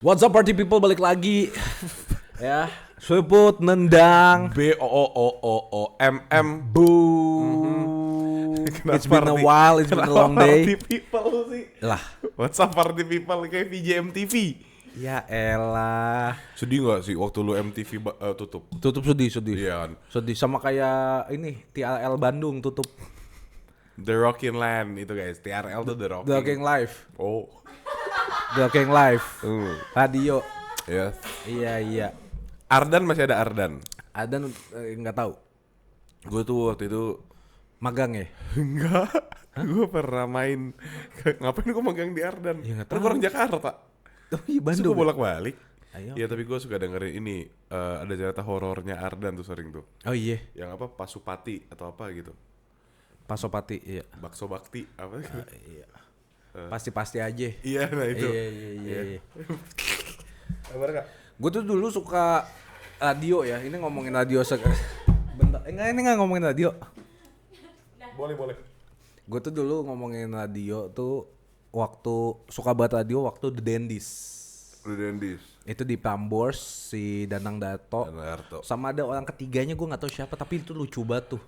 What's up party people, balik lagi. Ya, sebut nendang. BOOOOMM. Boom. Kenapa It's been a party- while, it's been a long Party day. people sih. Lah, What's up party people kayak VJ MTV. ya elah. Sedih gak sih waktu lu MTV tutup? Tutup sedih. Iya kan. Sedih sama kayak ini TRL Bandung tutup. The Rockin' Land itu guys. TRL tuh The Rockin'. The King Live. Oh. The King Live. Radio. Yes. Iya. Ardan masih ada Ardan. Ada nggak tahu. Gue tuh waktu itu Magang ya? enggak. Gue pernah main. Ngapain gue magang di Ardan? Ya, nggak Kan tahu. gue orang Jakarta. Oh iya Terus Bandung. gue bolak-balik. Ayo. Iya tapi gue suka dengerin ini ada cerita horornya Ardan tuh sering tuh. Oh iya. Yang apa Pasupati atau apa gitu. Pasopati, iya. Bakso Bakti apa gitu. Iya. Pasti aja. Iya nah itu. Iya. Kabar Kak? Gue tuh dulu suka radio ya. Ini ngomongin radio bentar. Ini nggak ngomongin radio. Boleh. Gue tuh dulu ngomongin radio tuh waktu suka banget radio waktu The Dandies. Udah Dendis. Itu di Prambors si Danang Dato. Danarto. Sama ada orang ketiganya gue nggak tahu siapa tapi itu lucu banget tuh.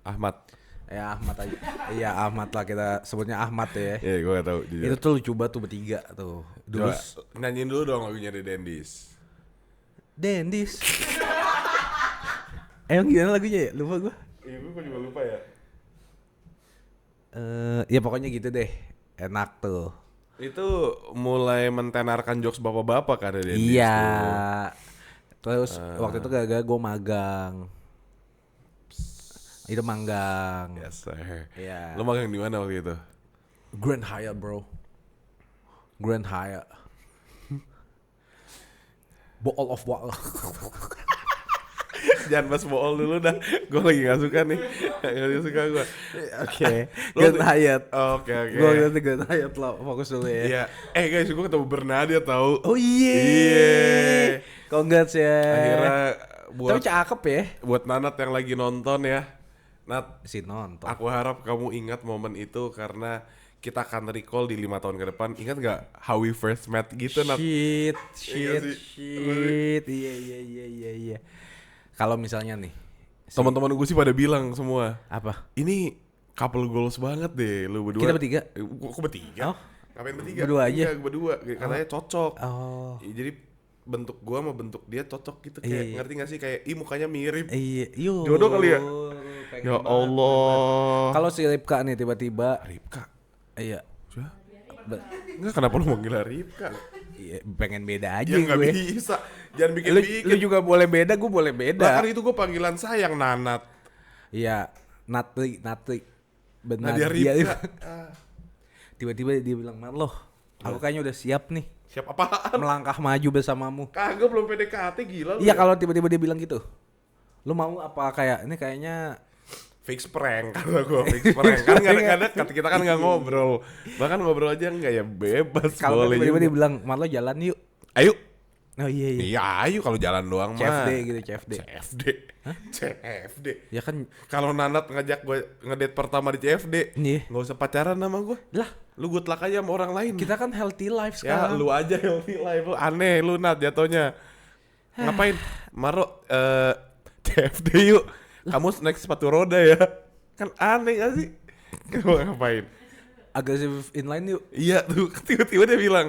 Ahmad. Ya Ahmad aja. Iya Ahmad lah kita sebutnya Ahmad ya. Iya gue gak tau jujur. Itu tuh lucu banget tuh bertiga tuh. Dulu Coba, nyanyiin dulu dong lagunya The Dendis. Dandies. Emang gimana lagunya ya? Lupa gue. Iya gue juga lupa ya. Ya pokoknya gitu deh. Enak tuh. Itu mulai mentenarkan jokes bapak-bapak kan The Dendis Iya. tuh. Terus waktu itu gara-gara gue magang. Itu manggang. Yes sir. Iya. Lo magang di mana waktu itu? Grand Hyatt bro. Grand Hyatt. Ball of Wall. Jangan bahas bool dulu dah. Gue lagi gak suka nih. Gak suka gue. Oke. Grand Hyatt. Oke. Gue ngerti Grand Hyatt lo. Fokus dulu ya. Iya. Guys, gue ketemu Bernadia tau. Oh iya. Iya. Congrats ya. Akhirnya Tapi buat cakep ya. buat Nanat yang lagi nonton ya. Nat, Si nonton. aku harap kamu ingat momen itu karena kita akan recall di 5 tahun ke depan. Ingat gak how we first met gitu Nat? Shit. Iya sih. Iya. Kalau misalnya nih. Teman-teman gue sih pada bilang semua, Apa? ini couple goals banget deh lu berdua. Kita bertiga? Kok bertiga? Oh. Ngapain bertiga? Berdua aja? Enggak, berdua. Katanya cocok. Oh. Jadi bentuk gua sama bentuk dia cocok gitu Iya, kayak iya. ngerti gak sih kayak mukanya mirip. Iya. Yuk. Jodoh kali ya? Pengen Ya banget. Allah. Kalau si Ripka nih tiba-tiba. Ripka. Iya. Sudah? Be- Enggak kenapa lu manggil Ripka? iya, pengen beda aja Ya nggak gue. bisa. Jangan Lu bikin-bikin. juga boleh beda, gue boleh Lah beda. kan itu gue panggilan sayang Nanat. Iya, Natri. Benar. Nadia Dia- Ripka. Tiba-tiba dia bilang, "Man loh, aku kayaknya udah siap nih Siapa apaan? melangkah maju bersamamu." Kagak belum PDKT gila lu. Iya, ya. kalau tiba-tiba dia bilang gitu. Lu mau apa kayak ini kayaknya Fix prank kata gue, fix prank. Kan nggak dekat, kita kan nggak ngobrol. Bahkan ngobrol aja nggak ya bebas. kalau boleh tiba-tiba juga. dia bilang, "Man lo jalan yuk." Ayo. Oh iya. Iya ayo kalau jalan doang mah. CFD gitu, CFD. CFD. Ya kan Kalau Nanat ngajak gue ngedate pertama di CFD, Iya. nggak usah pacaran sama gue. lah, Lu good luck aja sama orang lain. kita kan healthy life Ya sekarang. lu aja healthy life. Lu aneh lu Nat jatuhnya. Ngapain? Maro CFD yuk. Kamu naik sepatu roda ya. Kan aneh gak sih? Ngapain? Aggressive inline yuk. Iya tuh tiba-tiba dia bilang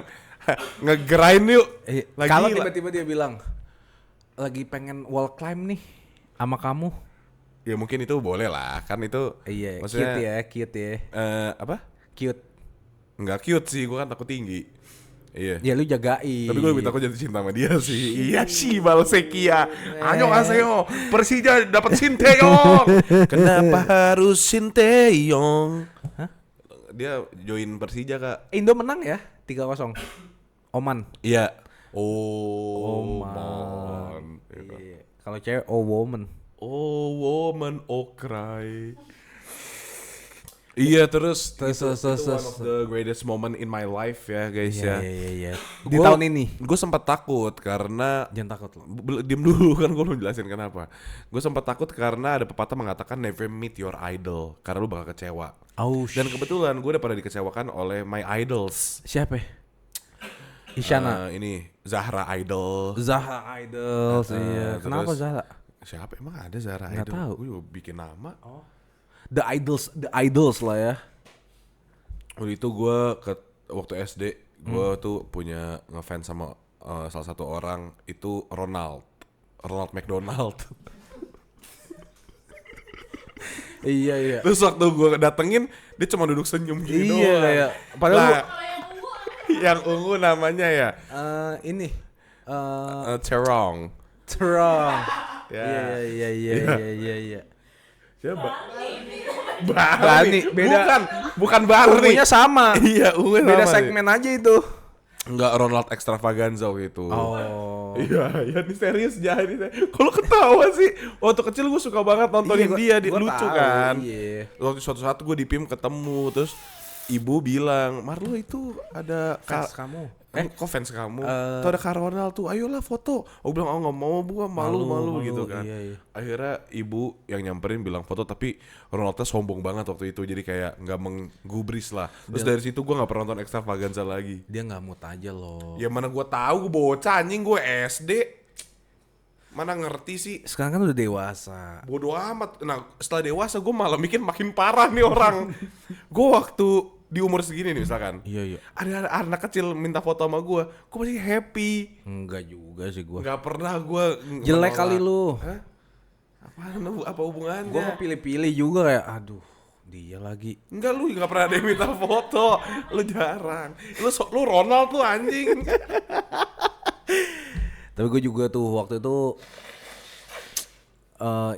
ngegrind yuk. Lagi Kalau lah. tiba-tiba dia bilang lagi pengen wall climb nih sama kamu. Ya mungkin itu boleh lah. Kan itu Iya, maksudnya cute ya. apa? Cute. Nggak cute sih, gue kan takut tinggi. Iya. Ya lu jagain. Tapi gue lebih takut jatuh cinta sama dia sih. Iya sih Balsekia. Ayo Aseo. Persija dapat Sinteyong. Kenapa harus Sinteyong? Hah? Dia join Persija kak. Indo menang ya 3-0. Oman. Iya. Oman. Iya. Kalau cewek woman. Oh woman, oh cry. Iya terus itu one of the greatest moment in my life ya guys ya. Iya. Di tahun ini. Gue sempat takut karena Jangan takut lo. Diem dulu kan gue belum jelasin kenapa. Gue sempat takut karena ada pepatah mengatakan never meet your idol karena lu bakal kecewa. Oh, Dan kebetulan gue udah pada dikecewakan oleh my idols. siapa? Isyana. Ini Zahra Idol. Zahra Idol iya. Kenapa terus- Zahra? Siapa emang ada Zahra Nggak Idol? tahu. Gue juga bikin nama. The Idols lah ya. Waktu itu gue waktu SD gue tuh punya ngefans sama salah satu orang itu Ronald McDonald. Iya. Terus waktu gue datengin dia cuma duduk senyum gini Iya doang. kayak padahal Lah, yang ungu namanya ya ini Terong. Terong. Ya. Iya. Siapa? Bani, beda. Bukan Barney. Ungunya sama. Iya, ungu Beda sama. segmen aja itu. Enggak Ronald Extravaganza gitu. Oh. Iya, ini serius jadi. Kalau ketawa sih, waktu kecil gue suka banget nontonin dia, gua lucu tahu, kan. Iya. Waktu suatu saat gue di PIM ketemu, terus ibu bilang, Marlo itu ada Fans kamu. kok fans kamu? Tuh ada Kak Ronald tuh, ayolah foto. Aku bilang, oh nggak mau, gue malu gitu kan. Iya. Akhirnya ibu yang nyamperin bilang foto, tapi Ronaldnya sombong banget waktu itu, jadi kayak nggak menggubris lah. Terus dari situ gue nggak pernah nonton Extravaganza lagi. Dia nggak mood aja loh. Ya mana gue tahu, gue bocah anjing, gue SD. Mana ngerti sih. Sekarang kan udah dewasa. Bodoh amat. Nah setelah dewasa gue malah mikir makin parah nih orang. Gue waktu di umur segini nih misalkan, Iya. ada anak kecil minta foto sama gue masih happy. Enggak juga sih gua. Gak pernah gue Jelek kali lu. Hah? Apa hubungannya? Gua kepilih-pilih juga kayak aduh, dia lagi. Enggak, lu gak pernah ada yang minta foto. Lu jarang. Lu Ronald tuh anjing. Tapi gue juga tuh waktu itu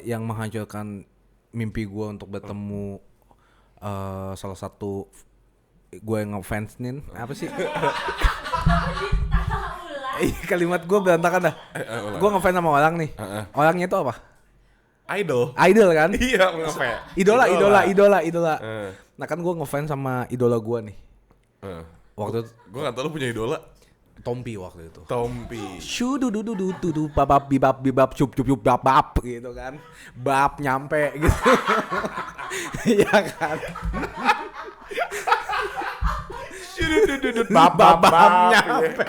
yang menghancurkan mimpi gue untuk bertemu salah satu gue yang ngefansin apa sih? Kalimat gue berantakan dah. Gue ngefans sama orang nih. Orangnya itu apa? Idol. Idol kan? Iya, ngefans. Idola. Eh. Nah kan gue ngefans sama idola gue nih. Waktu itu Gue gak tau lu punya idola. Tompi waktu itu. Tompi. Shudududududu babab bibab cup bab gitu kan. Bab nyampe gitu. Iya kan. Bab nyampe.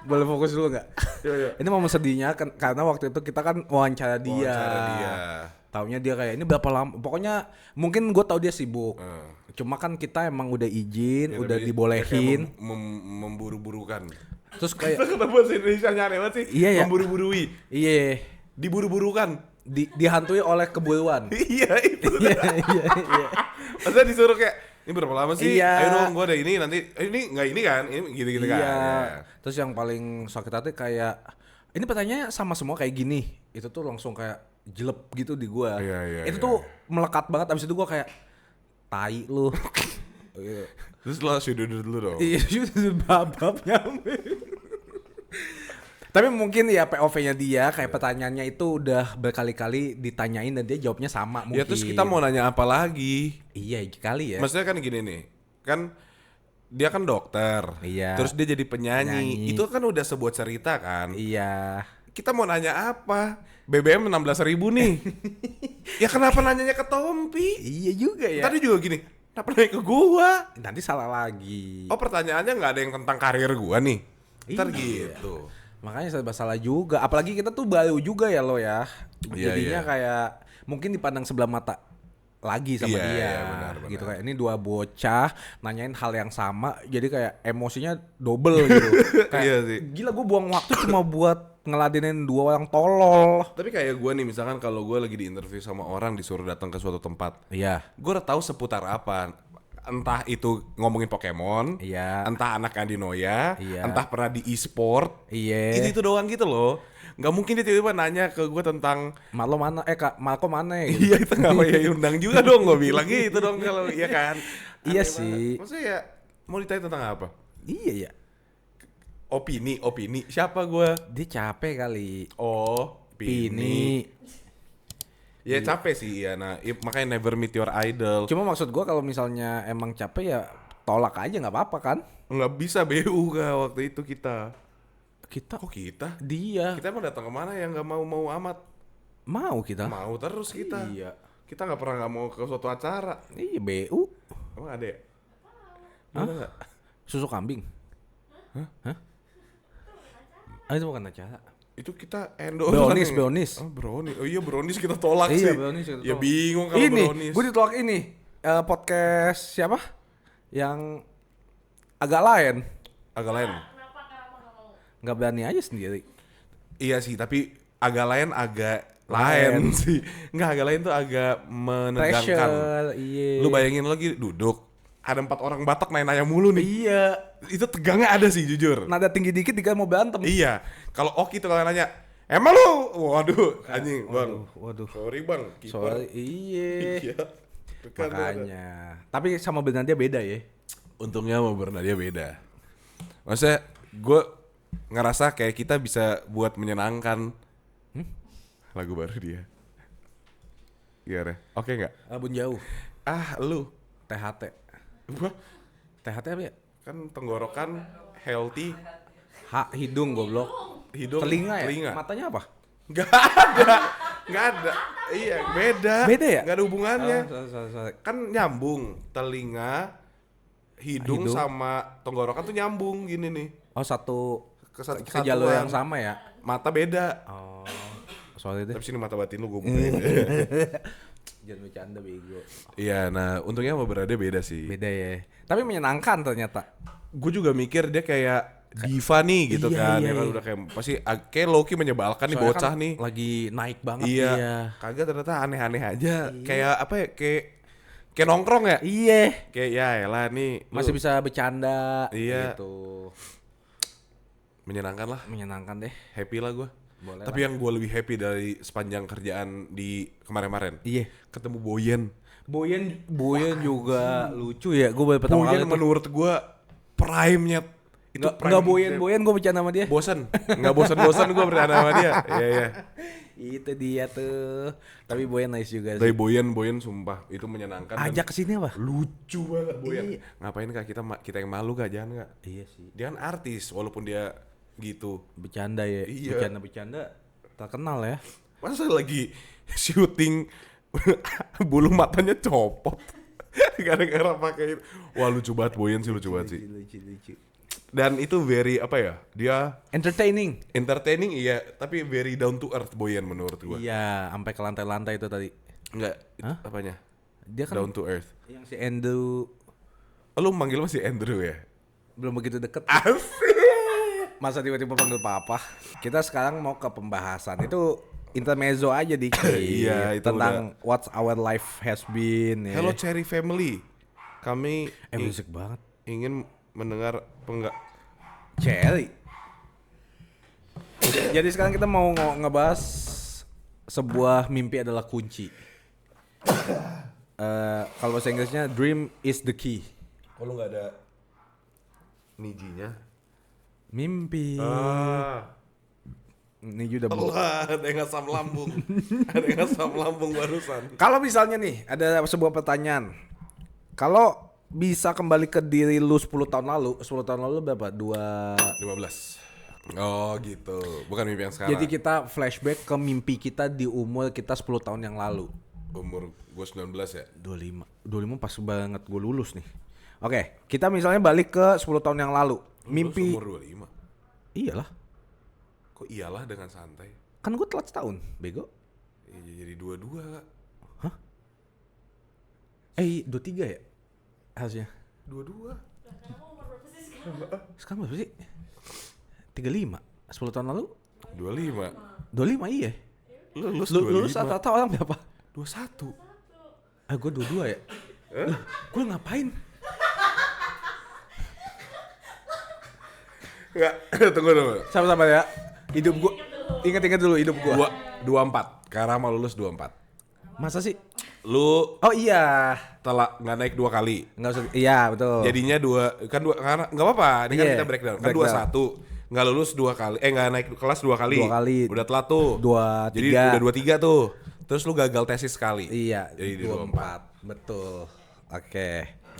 Boleh fokus dulu nggak? Iya. Ini momen sedihnya kan karena waktu itu kita kan wawancara dia. Taunya dia kayak ini berapa lama? Pokoknya mungkin gue tahu dia sibuk. Cuma kan kita emang udah izin, udah dibolehin. Memburu-burukan. Terus kayak Kenapa bahasa Indonesia nyari banget sih? Iya ya. Memburu-burui. Iya. Diburu-burukan. Dihantui oleh keburuan. Iya itu. Iya. Maksudnya disuruh kayak ini berapa lama sih? Iya. Ayo dong, gue ada ini nanti. Ini nggak ini kan? Ini gitu-gitu kan? Iya. Ya. Terus yang paling sakit hati kayak ini pertanyaannya sama semua kayak gini. Itu tuh langsung kayak jelek gitu di gua. Iya, Itu tuh melekat banget. Abis itu gua kayak tai lu. Terus lo sudut dulu dong. Iya, babab nyampe. Tapi mungkin ya POV-nya dia kayak pertanyaannya itu udah berkali-kali ditanyain dan dia jawabnya sama mungkin. Ya terus kita mau nanya apa lagi? Iya kali ya. Maksudnya kan gini nih, kan dia kan dokter, Iya. terus dia jadi penyanyi. Penyanyi. Itu kan udah sebuah cerita kan. Iya. Kita mau nanya apa? BBM 16.000 nih. Ya kenapa nanyanya ke Tompi? Iya juga ya. Tadi juga gini, kenapa nanya ke gua? Nanti salah lagi. Oh pertanyaannya nggak ada yang tentang karir gua nih. Ntar Iya. gitu. Makanya serba salah juga. Apalagi kita tuh baru juga ya lo ya. Iya, Jadinya iya. kayak mungkin dipandang sebelah mata lagi sama Iya, dia. iya, benar. Gitu kayak ini dua bocah nanyain hal yang sama. Jadi kayak emosinya double gitu. Kayak Iya sih. gila gue buang waktu cuma buat ngeladenin dua orang tolol. Tapi kayak gua nih misalkan kalau gua lagi di interview sama orang disuruh datang ke suatu tempat, Iya. gua udah tahu seputar apa. Entah itu ngomongin Pokemon, Iya. entah anak Andinoya, Iya. entah pernah di e-sport, Iya. itu doang gitu loh. Nggak mungkin dia tiba-tiba nanya ke gue tentang Malo mana? Kak, Malko mana? Gitu. iya itu nggak mau ya undang juga dong, gue bilang gitu dong kalau iya kan. Iya Aneh sih. banget. Maksudnya ya mau ditanya tentang apa? Iya ya. Opini. Siapa gue? Dia capek kali. Oh, Pini. Ya capek sih ya. Nah, makanya never meet your idol. Cuma maksud gua kalau misalnya emang capek ya tolak aja nggak apa-apa kan? Nggak bisa BU kah waktu itu kita. Kita Kok kita? dia Kita emang datang kemana yang nggak mau amat. mau kita. Mau terus kita. Iya. Kita nggak pernah nggak mau ke suatu acara. Iya BU. Emang ada ya? Hah? Ada nggak? Susu kambing. Hah? Ah, itu bukan acara. Itu kita endorse Brownies. Oh, brownies. Oh iya, brownies kita tolak Iya, sih. brownies kita Ya tolak. bingung kalau Ini, brownies. gue ditolak ini. Podcast siapa? Yang agak lain. Agak lain. Nggak berani aja sendiri. Iya sih, tapi agak lain sih. Enggak, agak lain tuh agak menegangkan. Pressure, iya. Lu bayangin lagi duduk, ada 4 orang Batak nanya mulu nih. Iya. Itu tegangnya ada sih jujur. Nada tinggi dikit juga mau berantem. Iya. Kalau Oki tuh kalau nanya, emang lu? Waduh, anjing, Bang. Waduh. Sorry, Bang. Soalnya iya. Iya. Makanya. Tapi sama Bernardia beda ya. Untungnya sama Bernardia beda. Maksudnya gue ngerasa kayak kita bisa buat menyenangkan. Lagu baru dia. Gimana? Oke nggak? Abun jauh. Lu. THT. Gua THT apa ya? kan tenggorokan, healthy, Hidung goblok. hidung, Telinga ya? Matanya apa? Nggak ada. Iya, beda. Beda ya? Nggak ada hubungannya. Sorry. Kan nyambung. Telinga, hidung sama tenggorokan tuh nyambung gini nih. Oh, satu ke Kesatuan. jalur yang sama ya? Mata beda. Oh, sorry deh. Tapi sini mata batin lu gue bukain. Jangan bercanda bego. Iya, nah untungnya sama Bernardia beda sih. Beda ya. Tapi menyenangkan ternyata. Gue juga mikir dia kayak diva nih gitu Iya, kan. iya, Ya kan iya. udah kayak kayak Loki menyebalkan nih Soalnya bocah kan nih. lagi naik banget Iya. dia. Kagak ternyata aneh-aneh aja. Kayak apa ya? Kayak nongkrong ya? Iya. Kayak ya elah nih. Masih lu bisa bercanda Iya. gitu. menyenangkan lah. Menyenangkan deh. Happy lah gue. Boleh Tapi yang gue lebih happy dari sepanjang kerjaan di kemarin-kemarin. Iya. Ketemu Boyen. Boyen juga lucu ya. Gue baru pertama kali Boyen menurut gue prime-nya. Itu Nggak Boyen gue bercanda sama dia. Bosen. Nggak bosan-bosan gue bercanda sama dia. Iya, iya. Itu dia tuh. Tapi Boyen nice juga Dari sih. Boyen sumpah itu menyenangkan. dan Ajak kesini apa? lucu banget Boyen. Iya. Ngapain kak kita yang malu kak, jangan kak. Iya sih. Dia kan artis walaupun dia gitu. Bercanda ya. Iya. Bercanda terkenal ya. Masa lagi syuting bulu matanya copot gara-gara pakai itu. Wah lucu banget Boyen sih, lucu banget sih. Lucu. Dan itu very apa ya? Dia Entertaining. entertaining iya, tapi very down to earth Boyen menurut gua. Iya, sampai ke lantai-lantai itu tadi. Enggak, Hah? apanya? Dia kan Down to earth. yang si Andrew Oh, lu manggil masih Andrew ya? belum begitu deket. Asik. Masa tiba-tiba panggil papa. Kita sekarang mau ke pembahasan. Itu intermezzo aja dikit. Iya, itu tentang what's our life has been. Ya. Hello Cherry Family. Kami Berisik banget. ingin mendengar Cherry. Jadi sekarang kita mau ngebahas sebuah mimpi adalah kunci. Kalau bahasa Inggrisnya dream is the key. Oh, lu nggak ada nijinya? Mimpi. Ini juga Allah, ada yang asam lambung. Ada yang asam lambung barusan. Kalau misalnya nih ada sebuah pertanyaan. Kalau bisa kembali ke diri lu 10 tahun lalu berapa? 15. Oh gitu. Bukan mimpi yang sekarang. Jadi kita flashback ke mimpi kita di umur kita 10 tahun yang lalu. Umur gue 19 ya. 25 pas banget gue lulus nih. Oke, kita misalnya balik ke 10 tahun yang lalu. Mimpi. Umur 25. Iyalah. Kok iyalah dengan santai? Kan gue telat setahun, bego. Iya, jadi 22 kak. 23 ya? Harusnya. 22. Sekarang berapa sih? 35. 10 tahun lalu? 25. 25 iya. Lulus Lulus 25. rata-rata orang berapa? 21. Gue 22 ya? Gue ngapain? Enggak, tunggu. Sama-sama ya. Hidup gue. Ingat-ingat dulu hidup gue. 24. Karama lulus 24. Masa sih? Lu Oh iya. telah nggak naik 2 kali. Nggak usah. Iya betul. Jadinya 2 kan 2 karena nggak apa-apa. Ini kan Iya, kita breakdown. Kan breakdown. 21. Nggak lulus 2 kali. Nggak naik kelas 2 kali. 2 kali. Udah telat tuh. 23. Jadi udah 23 tuh. Terus lu gagal tesis sekali. Iya. Jadi di 24. Betul. Oke.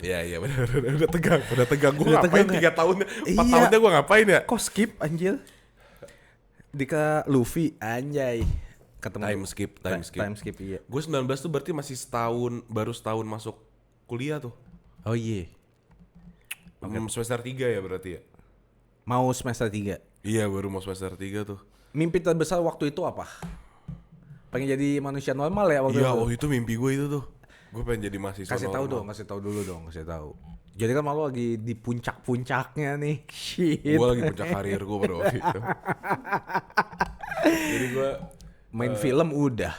Iya benar. Udah tegang. Gue Udah ngapain tegang 3 tahun? 4 Iya. tahunnya gue ngapain ya? Kok skip anjir? Dika Luffy anjay. Ketemu Time skip. Iya. Gue 19 tuh berarti masih baru setahun masuk kuliah tuh. Oh iya. Semester 3 ya berarti ya. Mau semester 3. Iya, baru mau semester 3 tuh. Mimpi terbesar waktu itu apa? Pengen jadi manusia normal ya waktu Iya, itu? itu mimpi gue itu tuh. Gue pengen jadi mahasiswa Kasih tahu normal. dong, kasih tahu dulu dong, kasih tahu. Jadi kan malu lagi di puncak-puncaknya nih. Shit. Gue lagi puncak karir gue pada waktu itu. Jadi gue Main film udah.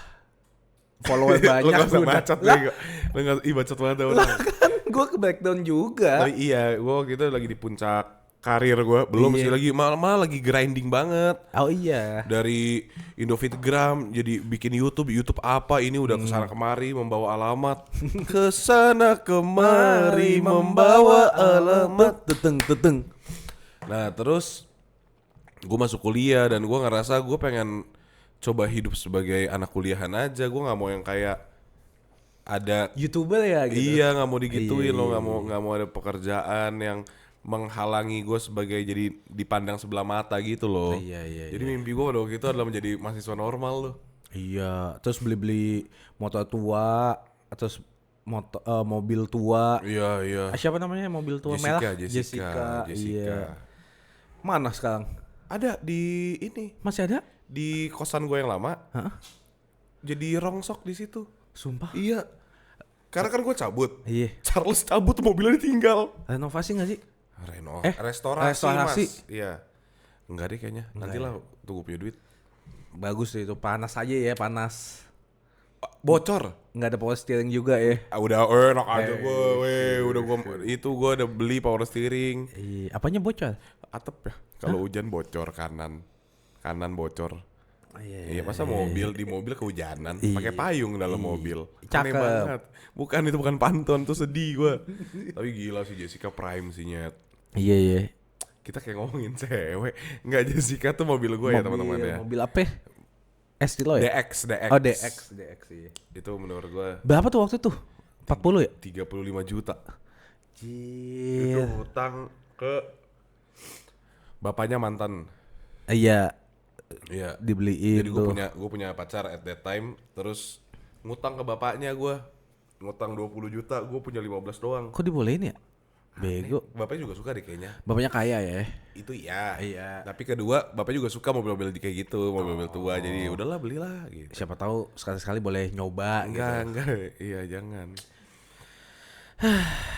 Follower lu banyak gak usah udah. bacot Lah deh. Lu gak, bacot banget udah. kan gue ke breakdown juga. Tapi iya, gue waktu itu lagi di puncak karir gue. Belum Iya. sih, lagi malah lagi grinding banget. Oh iya. Dari Indofitgram jadi bikin YouTube apa ini udah kesana kemari membawa alamat. Kesana kemari membawa alamat. Teteng. Nah terus gue masuk kuliah dan gue ngerasa gue pengen coba hidup sebagai anak kuliahan aja. Gue nggak mau yang kayak ada YouTuber ya gitu. iya, nggak mau digituin Iya, loh, iya, nggak mau ada pekerjaan yang menghalangi gue sebagai jadi dipandang sebelah mata gitu loh. Iya. Jadi mimpi gue waktu itu adalah menjadi mahasiswa normal loh. Iya, terus beli motor tua, terus mobil tua. Iya. Siapa namanya mobil tua merah? Jessica. Iya. Mana sekarang? Ada di ini, Masih ada? di kosan gue yang lama. Hah? Jadi rongsok di situ. Sumpah? Iya. Karena kan gue cabut. Iya. Charles cabut, mobilnya ditinggal. Renovasi nggak sih? Restorasi, restorasi. Mas. Iya. Enggak deh kayaknya. Nantilah tunggu punya duit. Bagus deh itu, panas aja ya, panas. Bocor. Nggak ada power steering juga ya. Udah enak aja gue. Gue udah beli power steering. Iya, apanya bocor? Atap ya. Kalau hujan bocor kanan bocor. Iya. Iya, masa di mobil kehujanan, pakai payung dalam mobil. Aneh Cakep. banget. Itu bukan pantun, tuh sedih gue. Tapi gila sih Jessica Prime sih nyet. Iya. Kita kayak ngomongin cewek. Enggak, Jessica tuh mobil gue ya teman-teman ya. Mobil apa? Estilo ya? DX. Oh DX iya. Itu menurut gue Berapa tuh waktu tuh? 40 ya? 35 juta. Itu Jir. hutang ke bapaknya mantan. Iya, Iya. dibeliin Jadi tuh. gue punya pacar at that time, terus ngutang ke bapaknya gue. Ngutang 20 juta, gue punya 15 doang. Kok dibolehin ya? Bego. Bapaknya juga suka deh kayaknya. Bapaknya kaya ya? Itu ya. Iya. Tapi kedua, bapaknya juga suka mobil-mobil kayak gitu, mobil-mobil tua. Jadi udahlah belilah gitu. Siapa tahu sekali-sekali boleh nyoba gitu. Enggak. Iya, jangan.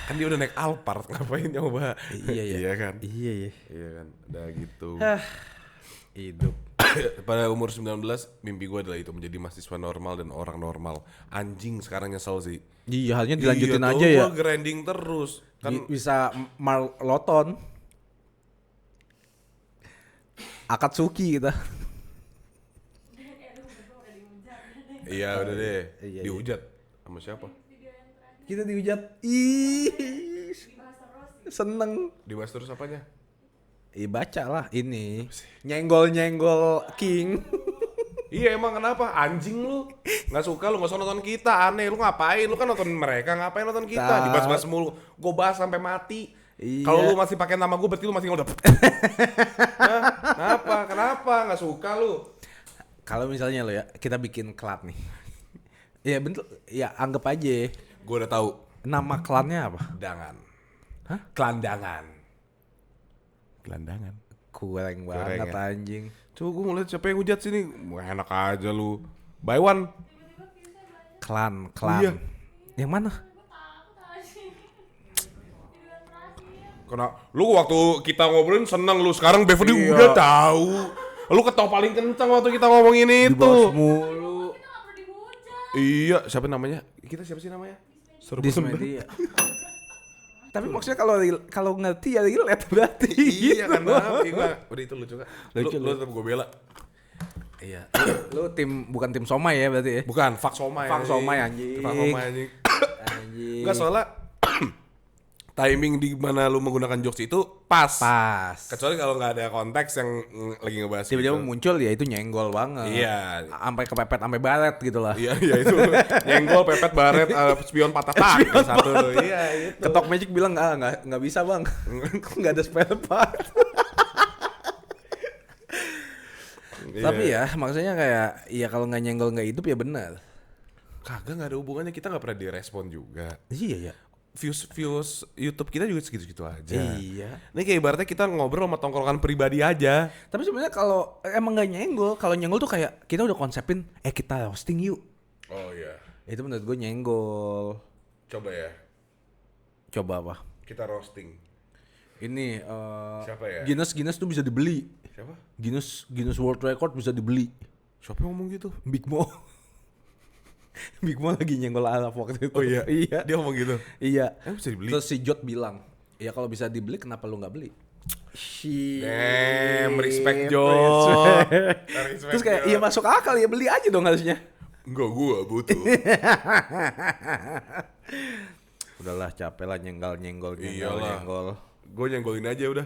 Kan dia udah naik Alphard, ngapain nyoba? Iya. Iya kan? Iya. Iya kan. Udah gitu. Hidup. Pada umur 19, mimpi gue adalah itu, menjadi mahasiswa normal dan orang normal. Anjing, sekarang nyesel sih. Iya, harusnya dilanjutin Iya, aja ya. Gue grinding terus. Kan Bisa maraton. Akatsuki kita. iya udah deh. Iya. Dihujat sama siapa? Kita dihujat. Ih. Seneng. Dibahas terus apanya? Baca lah ini. Nyenggol King. Iya, emang kenapa? Anjing lu. Nggak suka lu, nggak usah nonton kita. Aneh, lu ngapain? Lu kan nonton mereka, ngapain nonton kita? Dibahas-bahas mulu. Gue bahas sampai mati. Iya. Kalau lu masih pakai nama gue, berarti lu masih ngodap. Kenapa? Nggak suka lu? Kalau misalnya lo ya, kita bikin klub nih. Ya bentuk, ya anggap aja. Gue udah tahu. Nama klannya apa? Dangan. Hah? Gelandangan. Kurang banget ya? anjing. Coba gue ngeliat siapa yang hujat sini. Wah, enak aja lu. Buy one. Klan. Iya. Yang mana? Karena lu waktu kita ngobrolin seneng lu. Sekarang Beverly Iya. udah tahu. Lu ketawa paling kencang waktu kita ngomongin itu. Dibahas mulu. Iya, siapa namanya? Kita siapa sih namanya? Di media. Tapi maksudnya kalau ngerti ya relate berarti. Iya gitu. kan, maaf. Udah itu lucu kan? Lucu, Lu tetap gue bela. Iya. Lu bukan tim somai ya berarti ya? Bukan, Fak Somai. Fak Somai anjing. Fak Somai anjing. Anjing. Enggak, soalnya timing di mana lu menggunakan jokes itu pas. Kecuali kalau nggak ada konteks yang lagi ngebahas Tiba-tiba gitu. muncul ya itu nyenggol banget. Iya. Sampai kepepet sampai baret gitu lah. Iya itu. Nyenggol, pepet, baret, spion patah tak. Satu tuh. Iya itu. Ketok Magic bilang nggak bisa bang, nggak ada spare part. Tapi ya maksudnya kayak ya kalau nggak nyenggol nggak hidup ya benar. Kagak, nggak ada hubungannya, kita nggak pernah direspon juga. Iya ya. views YouTube kita juga segitu-segitu aja. Iya. Ini kayak ibaratnya kita ngobrol sama tongkrongan pribadi aja. Tapi sebenarnya kalau emang nggak nyenggol, kalau nyenggol tuh kayak kita udah konsepin, kita hosting yuk. Oh iya. Itu menurut gue nyenggol. Coba ya. Coba apa? Kita roasting. Ini Siapa ya? Guinness tuh bisa dibeli. Siapa? Guinness World Record bisa dibeli. Siapa yang ngomong gitu? Big Mo. Big Mo lagi nyenggol Alaf waktu itu. Oh iya. Iya. Dia ngomong gitu. Iya. Bisa dibeli. Terus si Jot bilang, ya kalau bisa dibeli kenapa lu nggak beli? Damn, respect Jot. Terus kayak iya masuk akal ya, beli aja dong harusnya. Enggak, gua butuh. Udahlah capek lah nyenggol. Iyalah. Gue nyenggolin aja udah.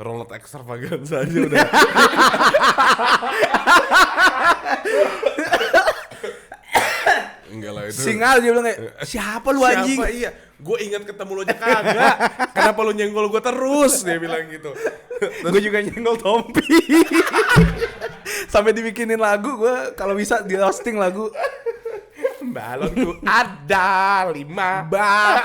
Ronald Extravaganza aja udah. Enggak lah itu. Singal dia bilang kayak, siapa lu anjing? Siapa? Iya. Gue ingat ketemu lo aja kagak. Kenapa lu nyenggol gue terus? Dia bilang gitu. Gue juga nyenggol Tompi. Sampai dibikinin lagu, gue kalau bisa di roasting lagu. Balonku ada 5 bab.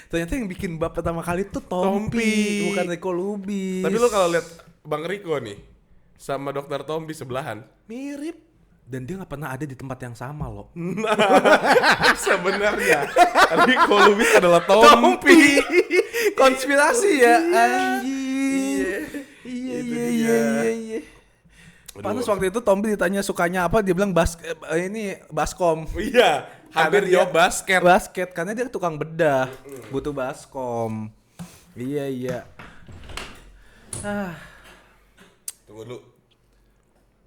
Ternyata yang bikin bab pertama kali tuh Tompi, bukan Riko Lubis. Tapi lu kalau lihat Bang Riko nih sama Dokter Tompi sebelahan, mirip. Dan dia nggak pernah ada di tempat yang sama loh. Sebenarnya Riko Lubis adalah Tompi. Konspirasi ya, anjing. Iya. Pantes waktu itu Tompi ditanya sukanya apa, dia bilang baskom. Iya, hampir jawab basket. Basket, karena dia tukang bedah, butuh baskom. Iya. Tunggu dulu.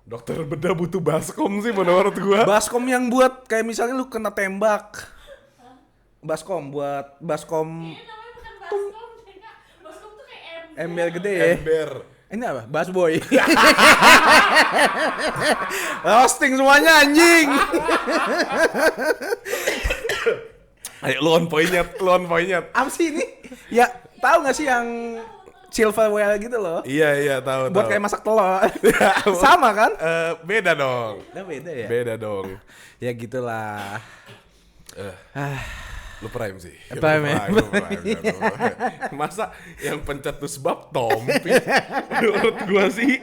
Dokter bedah butuh baskom sih menurut gua. Baskom yang buat kayak misalnya lu kena tembak. Baskom buat baskom. Ini namanya bukan baskom, Kak. Baskom tuh kayak Ember gede ya. Ember. Ini apa? Bass boy. Roasting semuanya anjing. Ayo lu on point-nya. Apa sih ini? Ya, tahu enggak sih yang silverware gitu loh? Iya, tahu. Buat kayak masak telur. Sama kan? Beda dong. Beda ya? Beda dong. Ya gitulah. Lu prime sih. Prime ya? Lu prime. Masa yang pencetus bab Tompi? Menurut gua sih.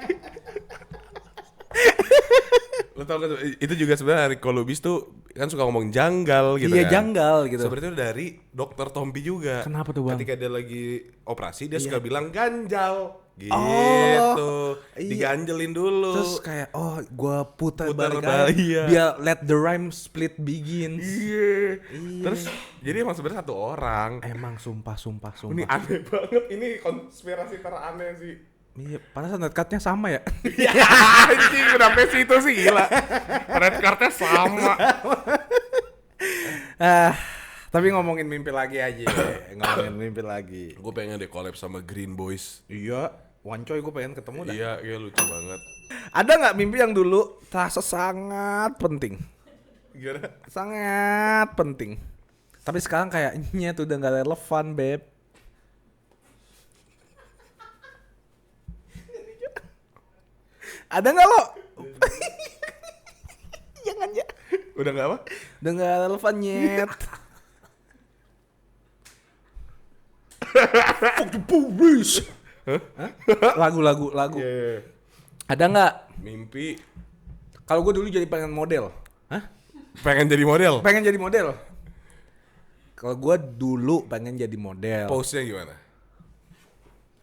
Lu tau kan itu juga sebenarnya Riko Lubis tuh kan suka ngomong janggal gitu Iya, kan. janggal gitu. Sebenarnya itu dari Dokter Tompi juga. Kenapa tuh, Bang? Ketika dia lagi operasi dia suka bilang ganjal gitu. Iya. Diganjelin dulu. Terus kayak gua putar balik balik, aja, iya. biar let the rhyme split begins. Iya. Terus jadi emang sebenarnya satu orang. Emang sumpah. Ini aneh banget. Ini konspirasi teraneh sih. Iya, padahal red card-nya sama ya. Ya anjing udah sampai situ sih gila. Red card-nya sama. Tapi ngomongin mimpi lagi aja. Ngomongin mimpi lagi. Gue pengen deh collab sama Green Boys. Iya, Wancoy gue pengen ketemu dah. Iya lucu banget. Ada nggak mimpi yang dulu terasa sangat penting? Gimana? Sangat penting. Tapi sekarang kayaknya tuh udah nggak relevan, Beb. Ada nggak lo? Jangan ya. Udah gak apa? Udah nggak relevan nyet. Fuck the police. Lagu. Yeah. Ada nggak? Mimpi Kalau gue dulu jadi pengen model. Hah? pengen jadi model. Pengen jadi model. Kalau gue dulu pengen jadi model. Pose-nya gimana?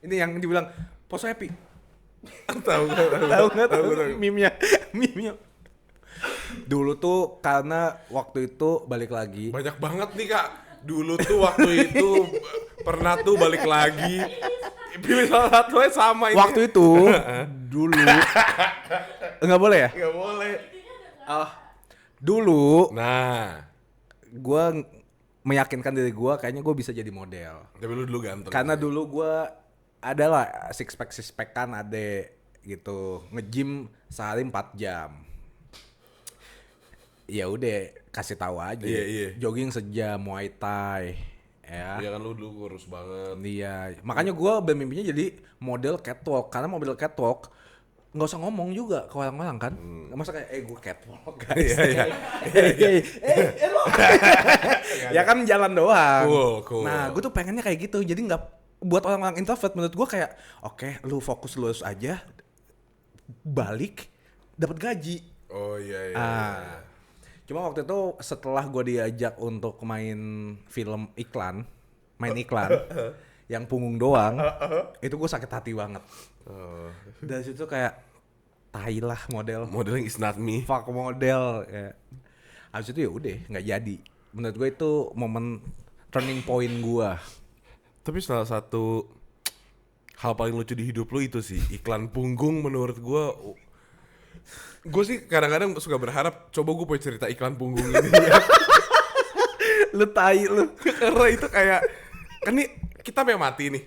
Ini yang dibilang pose happy. Tahu nggak? Meme-nya. Dulu tuh karena waktu itu balik lagi. Banyak banget nih Kak. Dulu tuh waktu itu pernah tuh balik lagi. Pilih salah satu aja sama ini. Waktu itu dulu nggak boleh ya? Nggak boleh. Dulu Nah, gue meyakinkan diri gue kayaknya gue bisa jadi model. tapi lu dulu ganteng. Karena dulu gue adalah six pack kan ade gitu, nge-gym sehari 4 jam. Ya udah kasih tahu aja. Iya. Jogging sejam, Muay Thai, ya. Iya kan lu dulu kurus banget. Iya, makanya gue bermimpinya jadi model catwalk karena model catwalk nggak usah ngomong juga ke orang-orang kan. Masa kayak gue catwalk guys. Iya. Lo. Ya kan jalan doang. Cool. Nah, gue tuh pengennya kayak gitu. Jadi nggak buat orang-orang introvert menurut gue kayak oke, lu fokus lulus aja. Balik dapat gaji. Oh iya. Cuma waktu itu setelah gue diajak untuk main iklan yang punggung doang, itu gue sakit hati banget. Dari situ kayak tai lah Modeling is not me. fuck model kayak. Habis itu ya udah nggak jadi. Menurut gue itu momen turning point gue. Tapi salah satu hal paling lucu di hidup lu itu sih iklan punggung menurut gue. Gue sih kadang-kadang suka berharap coba gue punya cerita iklan punggung ini ya. Lu tai lu. Karena itu kayak kan nih kita memang mati nih.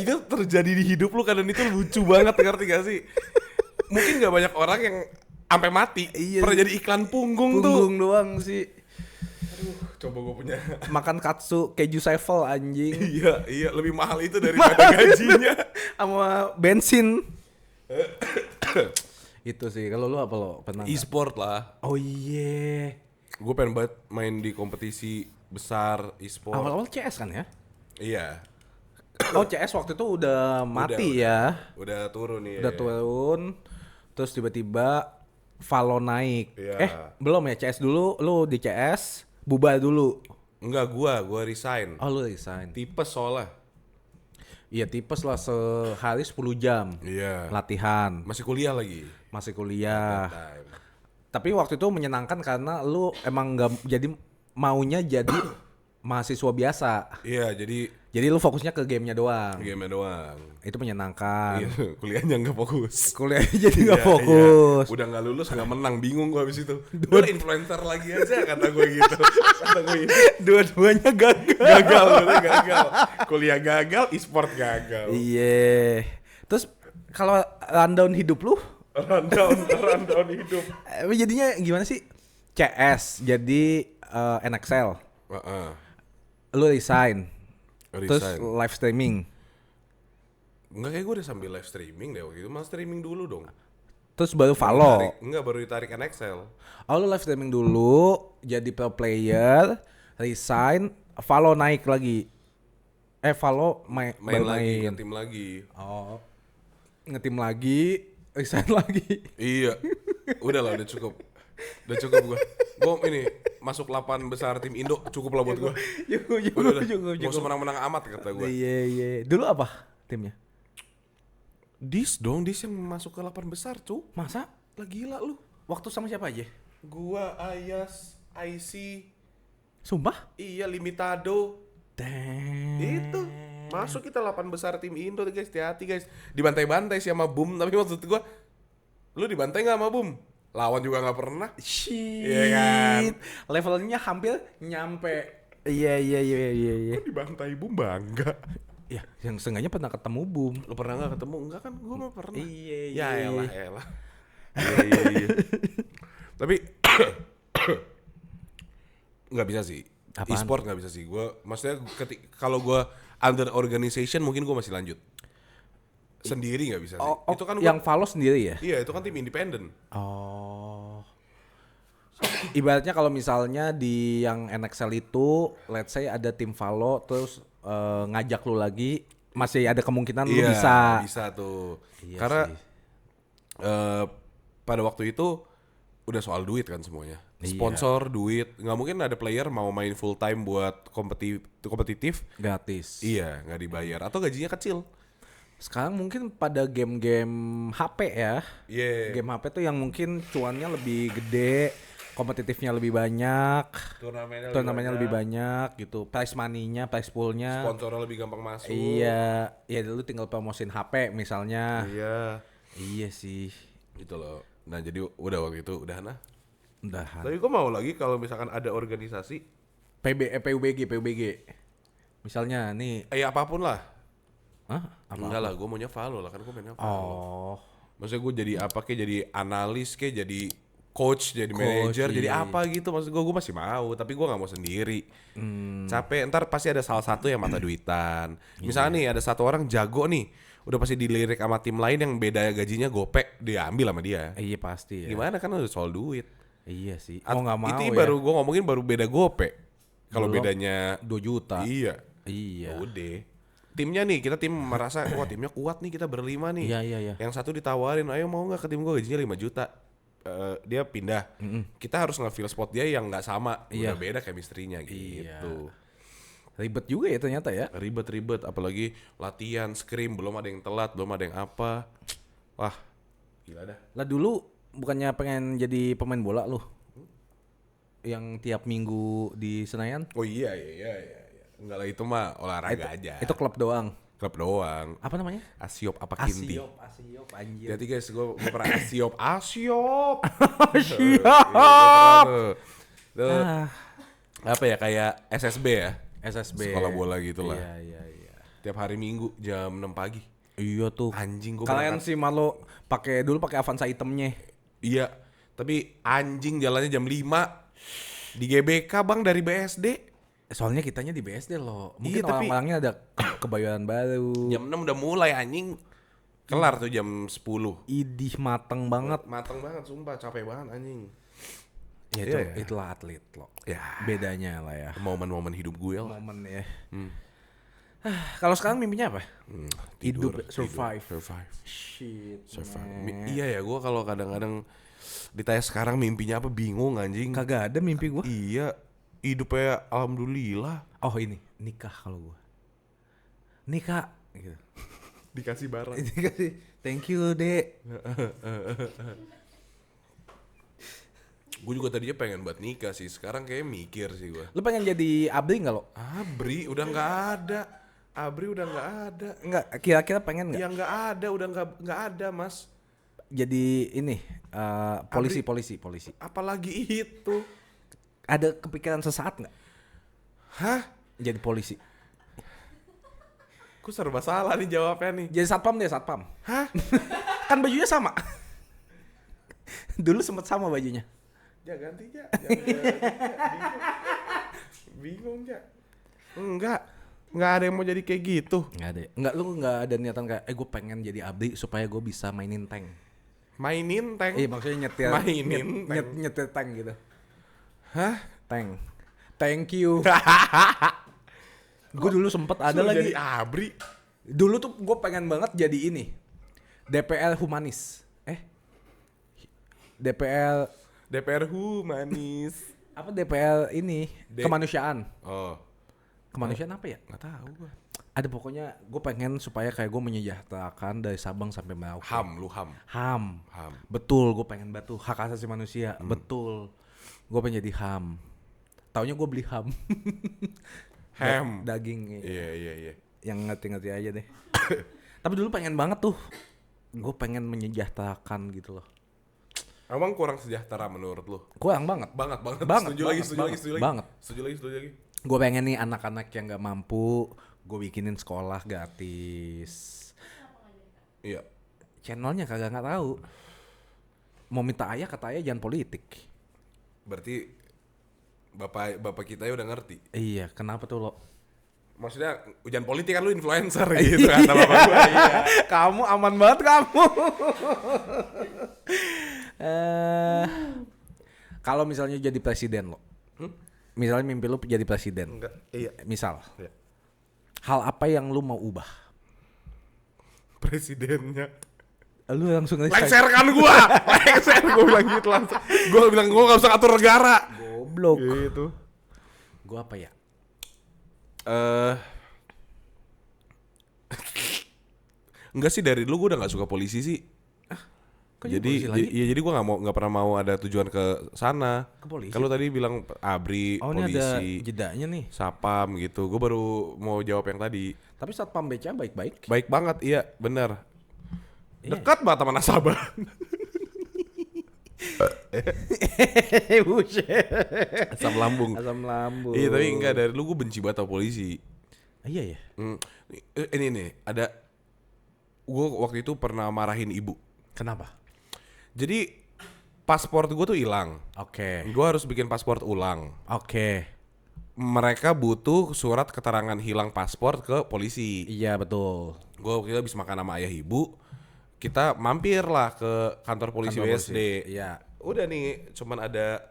Itu terjadi di hidup lu dan itu lucu banget, ngerti gak sih? Mungkin gak banyak orang yang sampai mati pernah jadi iklan punggung tuh. Punggung doang sih. Coba gue punya. Makan katsu keju sevel anjing. Iya lebih mahal itu daripada gajinya. Sama bensin. Itu sih. Kalau lu apa lo? Pernah nggak? E-sport lah. Oh iya. Gue pengen banget main di kompetisi besar e-sport. Awal-awal CS kan ya? Iya. Oh CS waktu itu udah mati ya. Udah turun nih. Udah turun. Terus tiba-tiba Valo naik. Iya. Belum ya CS dulu. Lu di CS bubar dulu. Enggak, gua resign. Oh lu resign. Tipes soalnya. Iya tipes lah sehari 10 jam. Iya. Latihan. Masih kuliah lagi. Masih kuliah. Time. Tapi waktu itu menyenangkan karena lu emang nggak jadi maunya jadi mahasiswa biasa. Iya, jadi lu fokusnya ke gamenya doang. game-nya doang. Itu menyenangkan. Iya, kuliahnya nggak fokus. Kuliah jadi nggak Iya, fokus. iya. Udah nggak lulus, nggak menang, bingung gua habis itu. Dua influencer lagi aja kata gue gitu. Kata gue gitu. Dua-duanya gagal. Gagal. Kuliah gagal, e-sport gagal. Iya. Terus kalau rundown hidup lu, Rundown hidup. jadinya gimana sih? CS jadi NXL. Lu resign. Terus live streaming. Enggak, kayak gue udah sambil live streaming deh waktu itu. Malah streaming dulu dong. Terus baru Valo. Baru ditarik NXL. Oh lu live streaming dulu, jadi pro player, resign, Valo naik lagi. Valo Main baru lagi, main. nge-team lagi. Oh, nge-team lagi, resign lagi. Iya. Udah lah, udah cukup gue. Gue ini masuk 8 besar tim Indo cukup lah buat gue. Cukup. Mau semenang-menang amat kata gue. Iya. Dulu apa timnya? Dis yang masuk ke 8 besar cu. Masa? Lah gila lu. Waktu sama siapa aja? Gua, Ayas, IC. Sumpah? Iya, Limitado. Damn. Itu. Masuk kita 8 besar tim Indo guys, hati-hati guys. Dibantai-bantai sih sama Boom, tapi maksud gua lu dibantai gak sama Boom? Lawan juga gak pernah. Shit. Iya kan? Levelnya hampir nyampe. Iya. Gua dibantai Boom bangga. Ya, yang seenggaknya pernah ketemu Boom. Lu pernah gak ketemu? Enggak kan, gua mah pernah. Iya. Ya elah. Iya. Tapi nggak bisa sih. Apaan? E-sport nggak bisa sih. Gue maksudnya kalau gue under organization mungkin gue masih lanjut. Sendiri nggak bisa sih. Itu kan yang Valo sendiri ya? Iya, itu kan tim independen. Oh. Ibaratnya kalau misalnya di yang NXL itu, let's say ada tim Valo terus ngajak lu lagi, masih ada kemungkinan lu bisa. Bisa tuh. Iya Karena sih. pada waktu itu udah soal duit kan semuanya. Sponsor, duit. Nggak mungkin ada player mau main full time buat kompetitif Gratis. iya, nggak dibayar atau gajinya kecil. Sekarang mungkin pada game-game HP ya. Iya. Game HP tuh yang mungkin cuannya lebih gede, kompetitifnya lebih banyak, turnamennya lebih banyak gitu. Prize money-nya, prize pool-nya. Sponsornya lebih gampang masuk. Iya, ya dulu tinggal promosin HP misalnya. Iya. Iya sih. Gitu loh. Nah jadi udah waktu itu udah nah. Udahan. Tapi gue mau lagi kalau misalkan ada organisasi. PUBG. Misalnya nih. Apapun lah. Hah? Enggak lah, gue maunya Valo lah kan gue mainnya Valo. Oh. Maksudnya gue jadi apa kayak jadi analis kayak jadi coach, jadi manajer, jadi apa gitu. Maksud gue masih mau, tapi gue nggak mau sendiri. Capek, ntar pasti ada salah satu yang mata duitan. Misalnya nih ada satu orang jago nih, udah pasti dilirik sama tim lain yang beda gajinya gopek, diambil sama dia. Iya pasti ya. Gimana kan udah soal duit. Iya sih. Oh nggak mau Itu ya. baru gue ngomongin baru beda gope. Kalau Belum. bedanya 2 juta. iya. Iya. Udah. Timnya nih, kita tim merasa wah timnya kuat nih, kita berlima nih. Iya. Yang satu ditawarin, ayo mau nggak ke tim gue gajinya 5 juta. Dia pindah. Kita harus nge-fill spot dia yang nggak sama. Iya. Udah beda chemistry-nya gitu. Iya. Ribet juga ya ternyata ya. Ribet-ribet, apalagi latihan, scrim, belum ada yang telat, belum ada yang apa. Wah, gila dah. Lah dulu bukannya pengen jadi pemain bola lu? Yang tiap minggu di Senayan? Oh iya. Enggak lah, itu mah olahraga aja. Itu klub doang. Klub doang. Apa namanya? Asiop apa Kinti. Asiop anjir. Jadi guys, gue pernah Asiop. Asiop. Tuh, apa ya, kayak SSB ya? SSB. Sekolah bola gitu lah. Iya. Tiap hari Minggu jam 6 pagi. Iya tuh. Anjing gue Kalian sih malu pakai Avanza hitamnya. Iya, tapi anjing jalannya jam 5 di GBK bang dari BSD. Soalnya kitanya di BSD loh. Mungkin Iya, tapi- orang-orangnya ada kebayoran baru. Jam 6 udah mulai anjing. Kelar tuh jam 10. Idih mateng banget. Mateng banget sumpah, capek banget anjing. Ya Iya, itu, ya. itulah atlet loh. Ya, Bedanya lah ya. momen-momen hidup gue lah. Momen ya. Kalau sekarang mimpinya apa? Tidur, Hidup, survive. survive. Shit. Survive. Iya ya, gue kalau kadang-kadang ditanya sekarang mimpinya apa bingung anjing. Kagak ada mimpi gua. Iya, hidupnya alhamdulillah. Oh ini, nikah kalau gua. Nikah gitu. Dikasih barang. Dikasih, thank you, Dek. Gue juga tadinya pengen buat nikah sih, sekarang kayak mikir sih gue. Lu pengen jadi abri enggak lo? Abri udah nggak ada. Abri udah nggak ada. Enggak, kira-kira pengen enggak? Ya nggak ada, udah nggak ada mas. Jadi ini polisi. Apalagi itu. Ada kepikiran sesaat enggak Hah? jadi polisi? Gue serba salah nih jawabnya nih. Jadi satpam deh, satpam. Hah? Kan bajunya sama. Dulu sempet sama bajunya. Ya ganti ya. Bingung ya. Enggak ada yang mau jadi kayak gitu. Enggak ada. Enggak, lu enggak ada niatan kayak gue pengen jadi abri supaya gue bisa mainin tank. Mainin tank. Iya, maksudnya nyetir. Mainin tank. Nyetir tank gitu. Hah? Tank. Thank you. Gue dulu sempet ada Suruh lagi. jadi abri. Dulu tuh gue pengen banget jadi ini. DPL humanis. DPL humanis. apa DPL ini? Kemanusiaan. Oh, Kemanusiaan apa ya? nggak tahu gua. Ada pokoknya gue pengen supaya kayak gue menyejahterakan dari Sabang sampai Merauke. HAM. HAM. HAM. Betul, gue pengen batu hak asasi manusia. Betul. Gue pengen jadi HAM. Taunya gue beli HAM. Ham. Daging. Iya. Yang ngerti-ngerti aja deh. Tapi dulu pengen banget tuh. Gue pengen menyejahterakan gitu loh. Emang kurang sejahtera menurut lu? Kurang banget. Banget. Banget, Setuju lagi. banget. Setuju lagi. Gue pengen nih anak-anak yang gak mampu, gue bikinin sekolah gratis. Iya. Channelnya kagak nggak tahu. Mau minta ayah, kata ayah jangan politik. Berarti bapak kita ya udah ngerti. Iya, kenapa tuh lo? Maksudnya ujian politik kan lu influencer gitu kata bapak gua. Iya. Kamu aman banget kamu. Kalau misalnya jadi presiden lo, misalnya mimpi lo jadi presiden. Enggak. Iya. Misal, Iya. hal apa yang lu mau ubah? Presidennya. Lu langsung Lengser kan gua. Lengser gua bilang gitu langsung. Gua bilang gua enggak usah atur negara. Goblok. Gitu. Gua apa ya? Enggak sih, dari dulu gue udah nggak suka polisi sih. Kok jadi polisi lagi? Jadi gue nggak pernah mau ada tujuan ke sana. Ke polisi? Kalau tadi bilang abri, Oh, ini ada polisi, jedanya nih. sapam gitu. Gue baru mau jawab yang tadi. Tapi satpam BCA baik-baik. Baik banget, iya bener. Iya. Dekat banget sama nasabah. Asam lambung. Asam lambung. Iya tapi enggak, dari dulu gue benci banget sama polisi. Iya ya. Ini nih ada. Gue waktu itu pernah marahin ibu. Kenapa? Jadi paspor gue tuh hilang. Oke. Gue harus bikin paspor ulang. Oke. mereka butuh surat keterangan hilang paspor ke polisi. Iya betul. Gue waktu itu habis makan sama ayah ibu, kita mampir lah ke kantor polisi WSD. Iya. Udah nih, cuman ada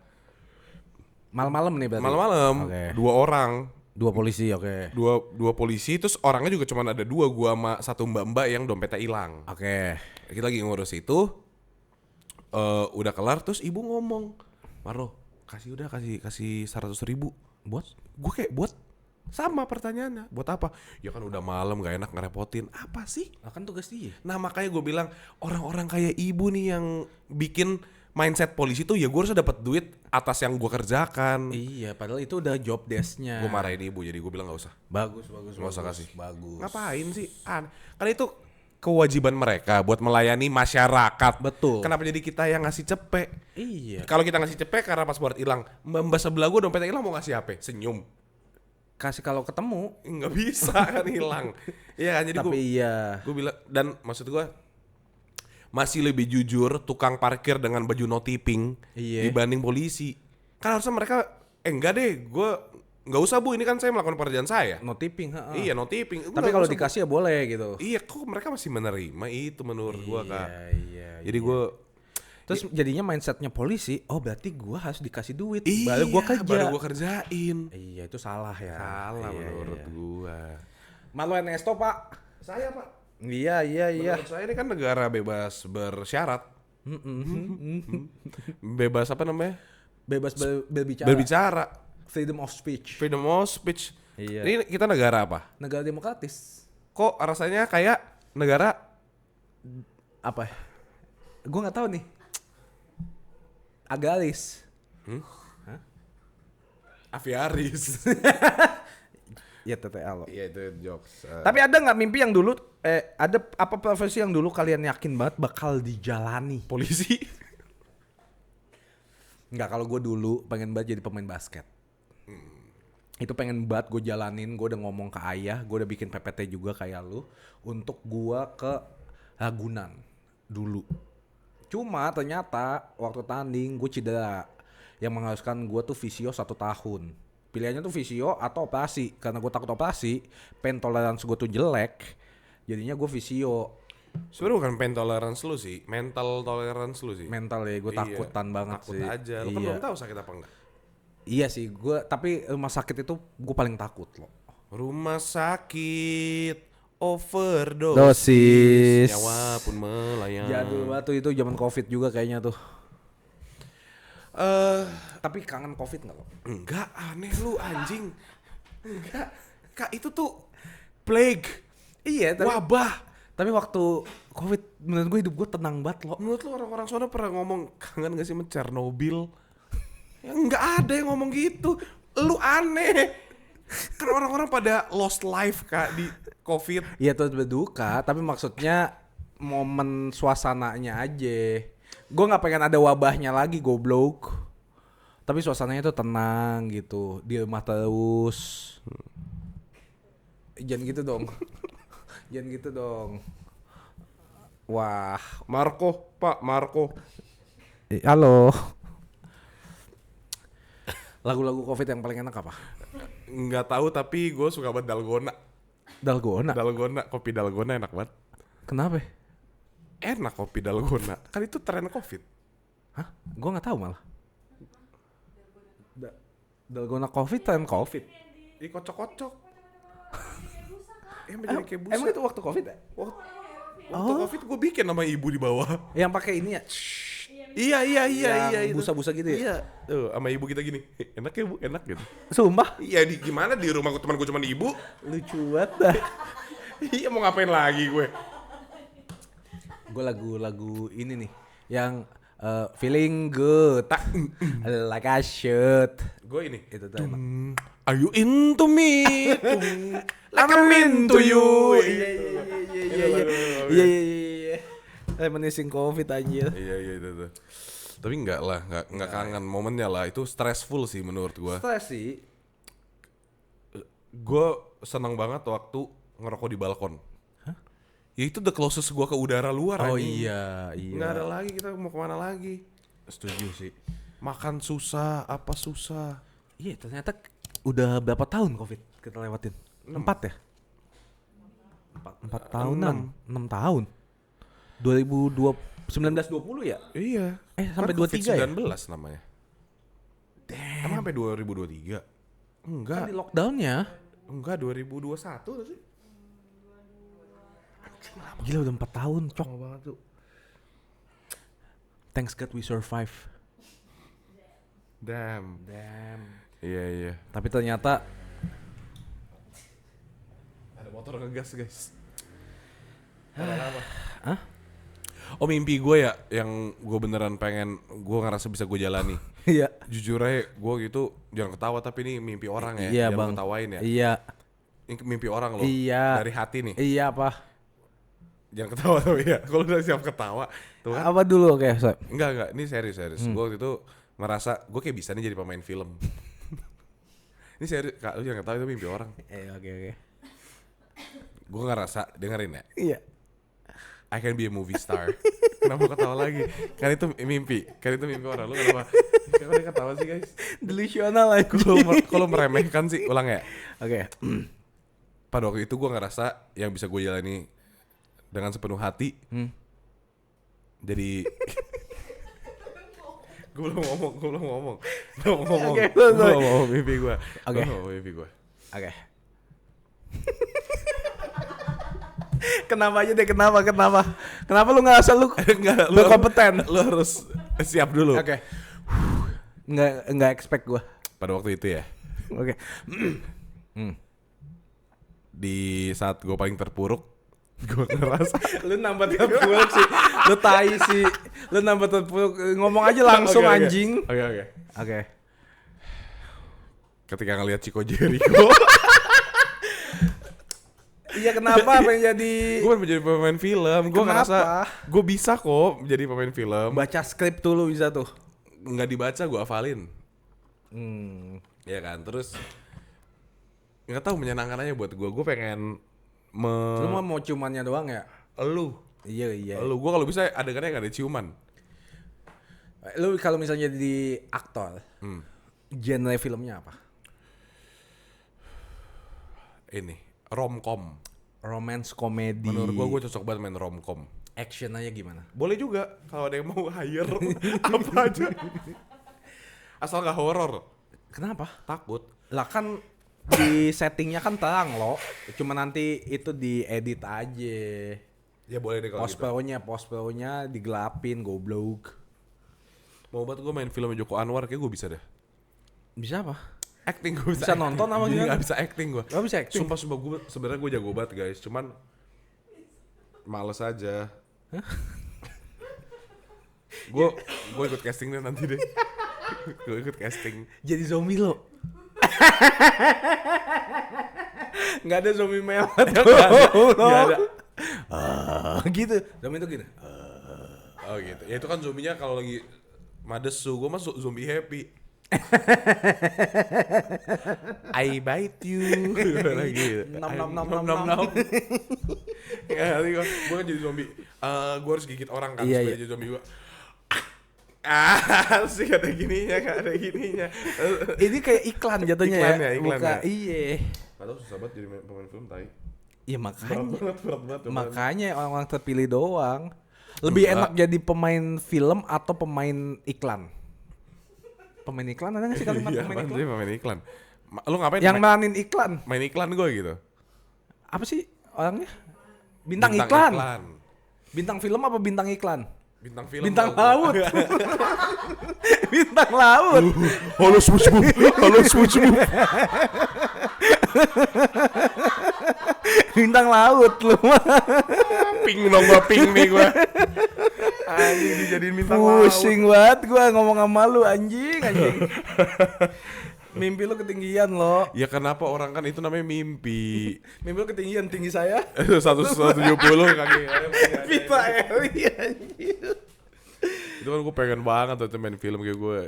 Malam-malam nih berarti. malam-malam Oke. 2 orang, Dua polisi, oke. dua polisi, terus orangnya juga cuman ada 2, gua sama satu mbak-mbak yang dompetnya hilang. Oke. Kita lagi ngurus itu, udah kelar, terus ibu ngomong, Maro, kasih 100.000. Buat? Gue kayak buat sama pertanyaannya, buat apa? Ya kan udah malam, gak enak ngerepotin. Apa sih? Akan tugas dia. Nah makanya gue bilang orang-orang kayak ibu nih yang bikin mindset polisi tuh ya gue harus dapat duit atas yang gue kerjakan. Iya, padahal itu udah job desk-nya. Gue marahin ibu, jadi gue bilang gak usah. Bagus. Nggak usah kasih. Bagus. Ngapain sih? Karena itu kewajiban mereka buat melayani masyarakat. Betul. Kenapa jadi kita yang ngasih cepek? Iya. Kalau kita ngasih cepek karena paspor hilang, mbak sebelah gue dompetnya hilang mau ngasih apa? Senyum. Kasih kalau ketemu. Nggak bisa kan hilang. Iya kan, jadi Tapi iya. gue bilang, dan maksud gue masih lebih jujur tukang parkir dengan baju no tipping dibanding polisi. Kan harusnya mereka enggak deh, gue nggak usah bu, ini kan saya melakukan pekerjaan saya. No tipping, Iya no tipping. Tapi Nggak kalau usah, Bu. dikasih ya boleh gitu. Iya, kok mereka masih menerima itu menurut gue kak. Iya. Jadi gue Terus jadinya mindsetnya polisi, oh berarti gua harus dikasih duit. iya, baru gua kerja. baru gue kerjain. Iya, itu salah ya. Salah Iya, menurut iya. gue. Malu Ernesto, Pak. Saya pak. Iya. Menurut saya ini kan negara bebas bersyarat. Bebas apa namanya? Bebas berbicara. Berbicara. Freedom of speech. Freedom of speech. Iya. Ini kita negara apa? Negara demokratis. Kok rasanya kayak negara Apa? Gua nggak tahu nih. Agalis. aviaris? Ya TTA lo. Iya itu jokes. Tapi ada nggak mimpi yang dulu ada apa profesi yang dulu kalian yakin banget bakal dijalani? Polisi. Nggak, kalau gue dulu pengen banget jadi pemain basket. Itu pengen banget gue jalanin, gue udah ngomong ke ayah, gue udah bikin PPT juga kayak lu untuk gue ke Ragunan dulu. Cuma ternyata waktu tanding gue cedera yang mengharuskan gue tuh visio 1 tahun. Pilihannya tuh visio atau operasi. Karena gue takut operasi, pain tolerance gue tuh jelek, jadinya gue visio. Sebenarnya bukan pain tolerance lu sih, mental tolerance lu sih. Mental ya, gue takutan banget takut sih. aja. Lu kan belum tahu sakit apa enggak. Iya sih, gue tapi rumah sakit itu gue paling takut loh. Rumah sakit overdosis, Dosis. nyawa pun melayang. Jadul banget tuh, itu zaman covid juga kayaknya tuh. Tapi kangen covid nggak lo? Enggak, aneh lu anjing. Enggak, kak itu tuh plague. Iya, tapi, Wabah. tapi waktu covid menurut gue hidup gue tenang banget loh. Menurut lu orang-orang sana pernah ngomong kangen gak sih sama Chernobyl? Ya enggak ada yang ngomong gitu. Lu aneh. Kan orang-orang pada lost life kak di covid. Iya tuh berduka, tapi maksudnya momen suasananya aja. Gue nggak pengen ada wabahnya lagi, goblok. Tapi suasananya tuh tenang gitu, di rumah terus. Jangan gitu dong. Jangan gitu dong. Wah, Marco, Pak Marco. halo. Lagu-lagu covid yang paling enak apa? Nggak tahu tapi gue suka banget Dalgona. Dalgona. Dalgona, kopi Dalgona enak banget. Kenapa? Enak kopi Dalgona. Kan itu tren covid. Hah? Gue nggak tahu malah. Dalgona covid tren covid. Ih kocok-kocok. Jadi kayak busa. Emang itu waktu covid ya? Waktu covid gue bikin nama ibu di bawah. Yang pakai ini ya? Iya Yang itu. busa-busa gitu ya? Iya. Tuh sama ibu kita gini. Enak ya bu, enak gitu. Sumpah? Iya gimana di rumah teman gue cuma ibu. Lucu banget dah. Iya mau ngapain lagi gue? Gue lagu-lagu ini nih yang feeling good like I should. Gue ini. Itu tuh enak. Are you into me? Like I'm into you. Iya. Reminiscing covid anjir. Iya itu. Tapi enggak lah, enggak kangen momennya lah. Itu stressful sih menurut gue. Stres sih. Gue seneng banget waktu ngerokok di balkon. Ya itu the closest gue ke udara luar. Oh anjing. iya. Nggak ada lagi, kita mau kemana lagi? Setuju sih. Makan susah, apa susah. Iya ternyata Udah berapa tahun Covid kita lewatin? 4 ya? 4 tahunan, 6 tahun. 1920 ya? Iya. Sampai Kan 23 ya? COVID-19 namanya. Emang sampai 2023? Enggak. Kan di lockdownnya. Enggak, 2021 sih. Gila udah 4 tahun, cok. Lama banget tuh. Thanks God we survive. Damn. Iya. Tapi ternyata Ada motor ngegas, guys. Apa? Hah? Oh, mimpi gue ya, yang gue beneran pengen, gue ngerasa bisa gue jalani. iya. Jujur aja, gue gitu, jangan ketawa tapi ini mimpi orang ya, Iya, jangan Bang. ketawain ya. Iya. Ini mimpi orang loh, Iya. dari hati nih. Iya apa? Jangan ketawa tapi ya, kalau udah siap ketawa, tuh kan. Apa dulu oke, Sob? Enggak, ini serius. Gue waktu itu ngerasa, gue kayak bisa nih jadi pemain film. Ini serius, Kak, lu jangan ketawa itu mimpi orang. Oke. Gue ngerasa, dengerin ya, Iya. I can be a movie star. Kenapa ketawa lagi? Kan itu mimpi orang. Lu kenapa ketawa sih, guys? Delusional aja. Kalau meremehkan sih, ulang ya. Oke. Pada waktu itu gue ngerasa yang bisa gue jalani dengan sepenuh hati. Jadi gue belum ngomong. Oke, Gue belum ngomong mimpi gue. Oke. Oke. Kenapa aja deh, kenapa? Kenapa lu ngerasa lu Enggak, lu kompeten? Lu harus siap dulu. Oke. Enggak expect gua. Pada waktu itu ya, Oke. di saat gue paling terpuruk, gue ngerasa Lu nambah terpuruk sih. Lu tai sih. Lu nambah terpuruk. Ngomong aja langsung Oke. anjing. Oke. Oke. Ketika ngelihat Chico Jericho, Iya kenapa pengen jadi gue menjadi pemain film. Gue Kenapa? ngerasa gue bisa kok menjadi pemain film. baca skrip tuh lu bisa tuh. Nggak dibaca, gue hafalin. Iya Ya kan, terus nggak tahu, menyenangkan aja buat gue. Gue pengen Lu mau ciumannya doang ya? Lu Iya. gue kalau bisa adegannya nggak ada ciuman. Lu kalau misalnya jadi aktor, genre filmnya apa? Ini romcom. Romance komedi. Menurut gue cocok banget main romcom. Action aja gimana? Boleh juga kalau ada yang mau hire apa aja. Asal nggak horor. Kenapa? Takut. Lah kan di settingnya kan terang loh. Cuma nanti itu diedit aja. Ya boleh deh kalau gitu. Post-pro-nya digelapin, goblok. Mau banget gue main film Joko Anwar, kayak gue bisa deh. Bisa apa? Acting gue Bisa nonton apa gimana? Gak bisa acting gue. Gak bisa acting? Sumpah gue sebenarnya gue jago banget guys, cuman males aja. Gue ikut casting deh nanti deh. Gue ikut casting. Jadi zombie lo. Nggak ada zombie melot. Nggak ada. Gitu. Zombie itu gitu. Oh gitu. Ya itu kan zombinya kalau lagi madesu, gue masuk zombie happy. I bite you. Lagi. Nom. Ya, nanti gue kan jadi zombie. Gue harus gigit orang kan Iya, supaya iya. jadi zombie gue. Sih ada gininya. Ini kayak iklan jatuhnya Iklan ya. ya, iklan Buka, ya. Iya. Padahal susah banget jadi pemain film tai. Iya Berat banget. makanya orang terpilih doang. Lebih enak jadi pemain film atau pemain iklan? Pemain iklan ada nggak sih kalimat Iya, pemain apaan iklan? sih pemain iklan? Lu ngapain? Yang meranin iklan. main iklan gue gitu. Apa sih orangnya? Bintang iklan. Bintang film apa bintang iklan? Bintang film. Bintang laut. Bintang laut. Halo SpongeBob. Bintang laut lu mah. Ping dong gua, ping nih gua. Anjing dijadiin bintang laut. Pusing banget gua ngomong sama lu anjing. Mimpi lu ketinggian lo. Ya kenapa orang kan itu namanya mimpi. Mimpi lu ketinggian, tinggi saya 170 kaki. Pita Eli anjing. Itu kan gue pengen banget tuh main film kayak gue.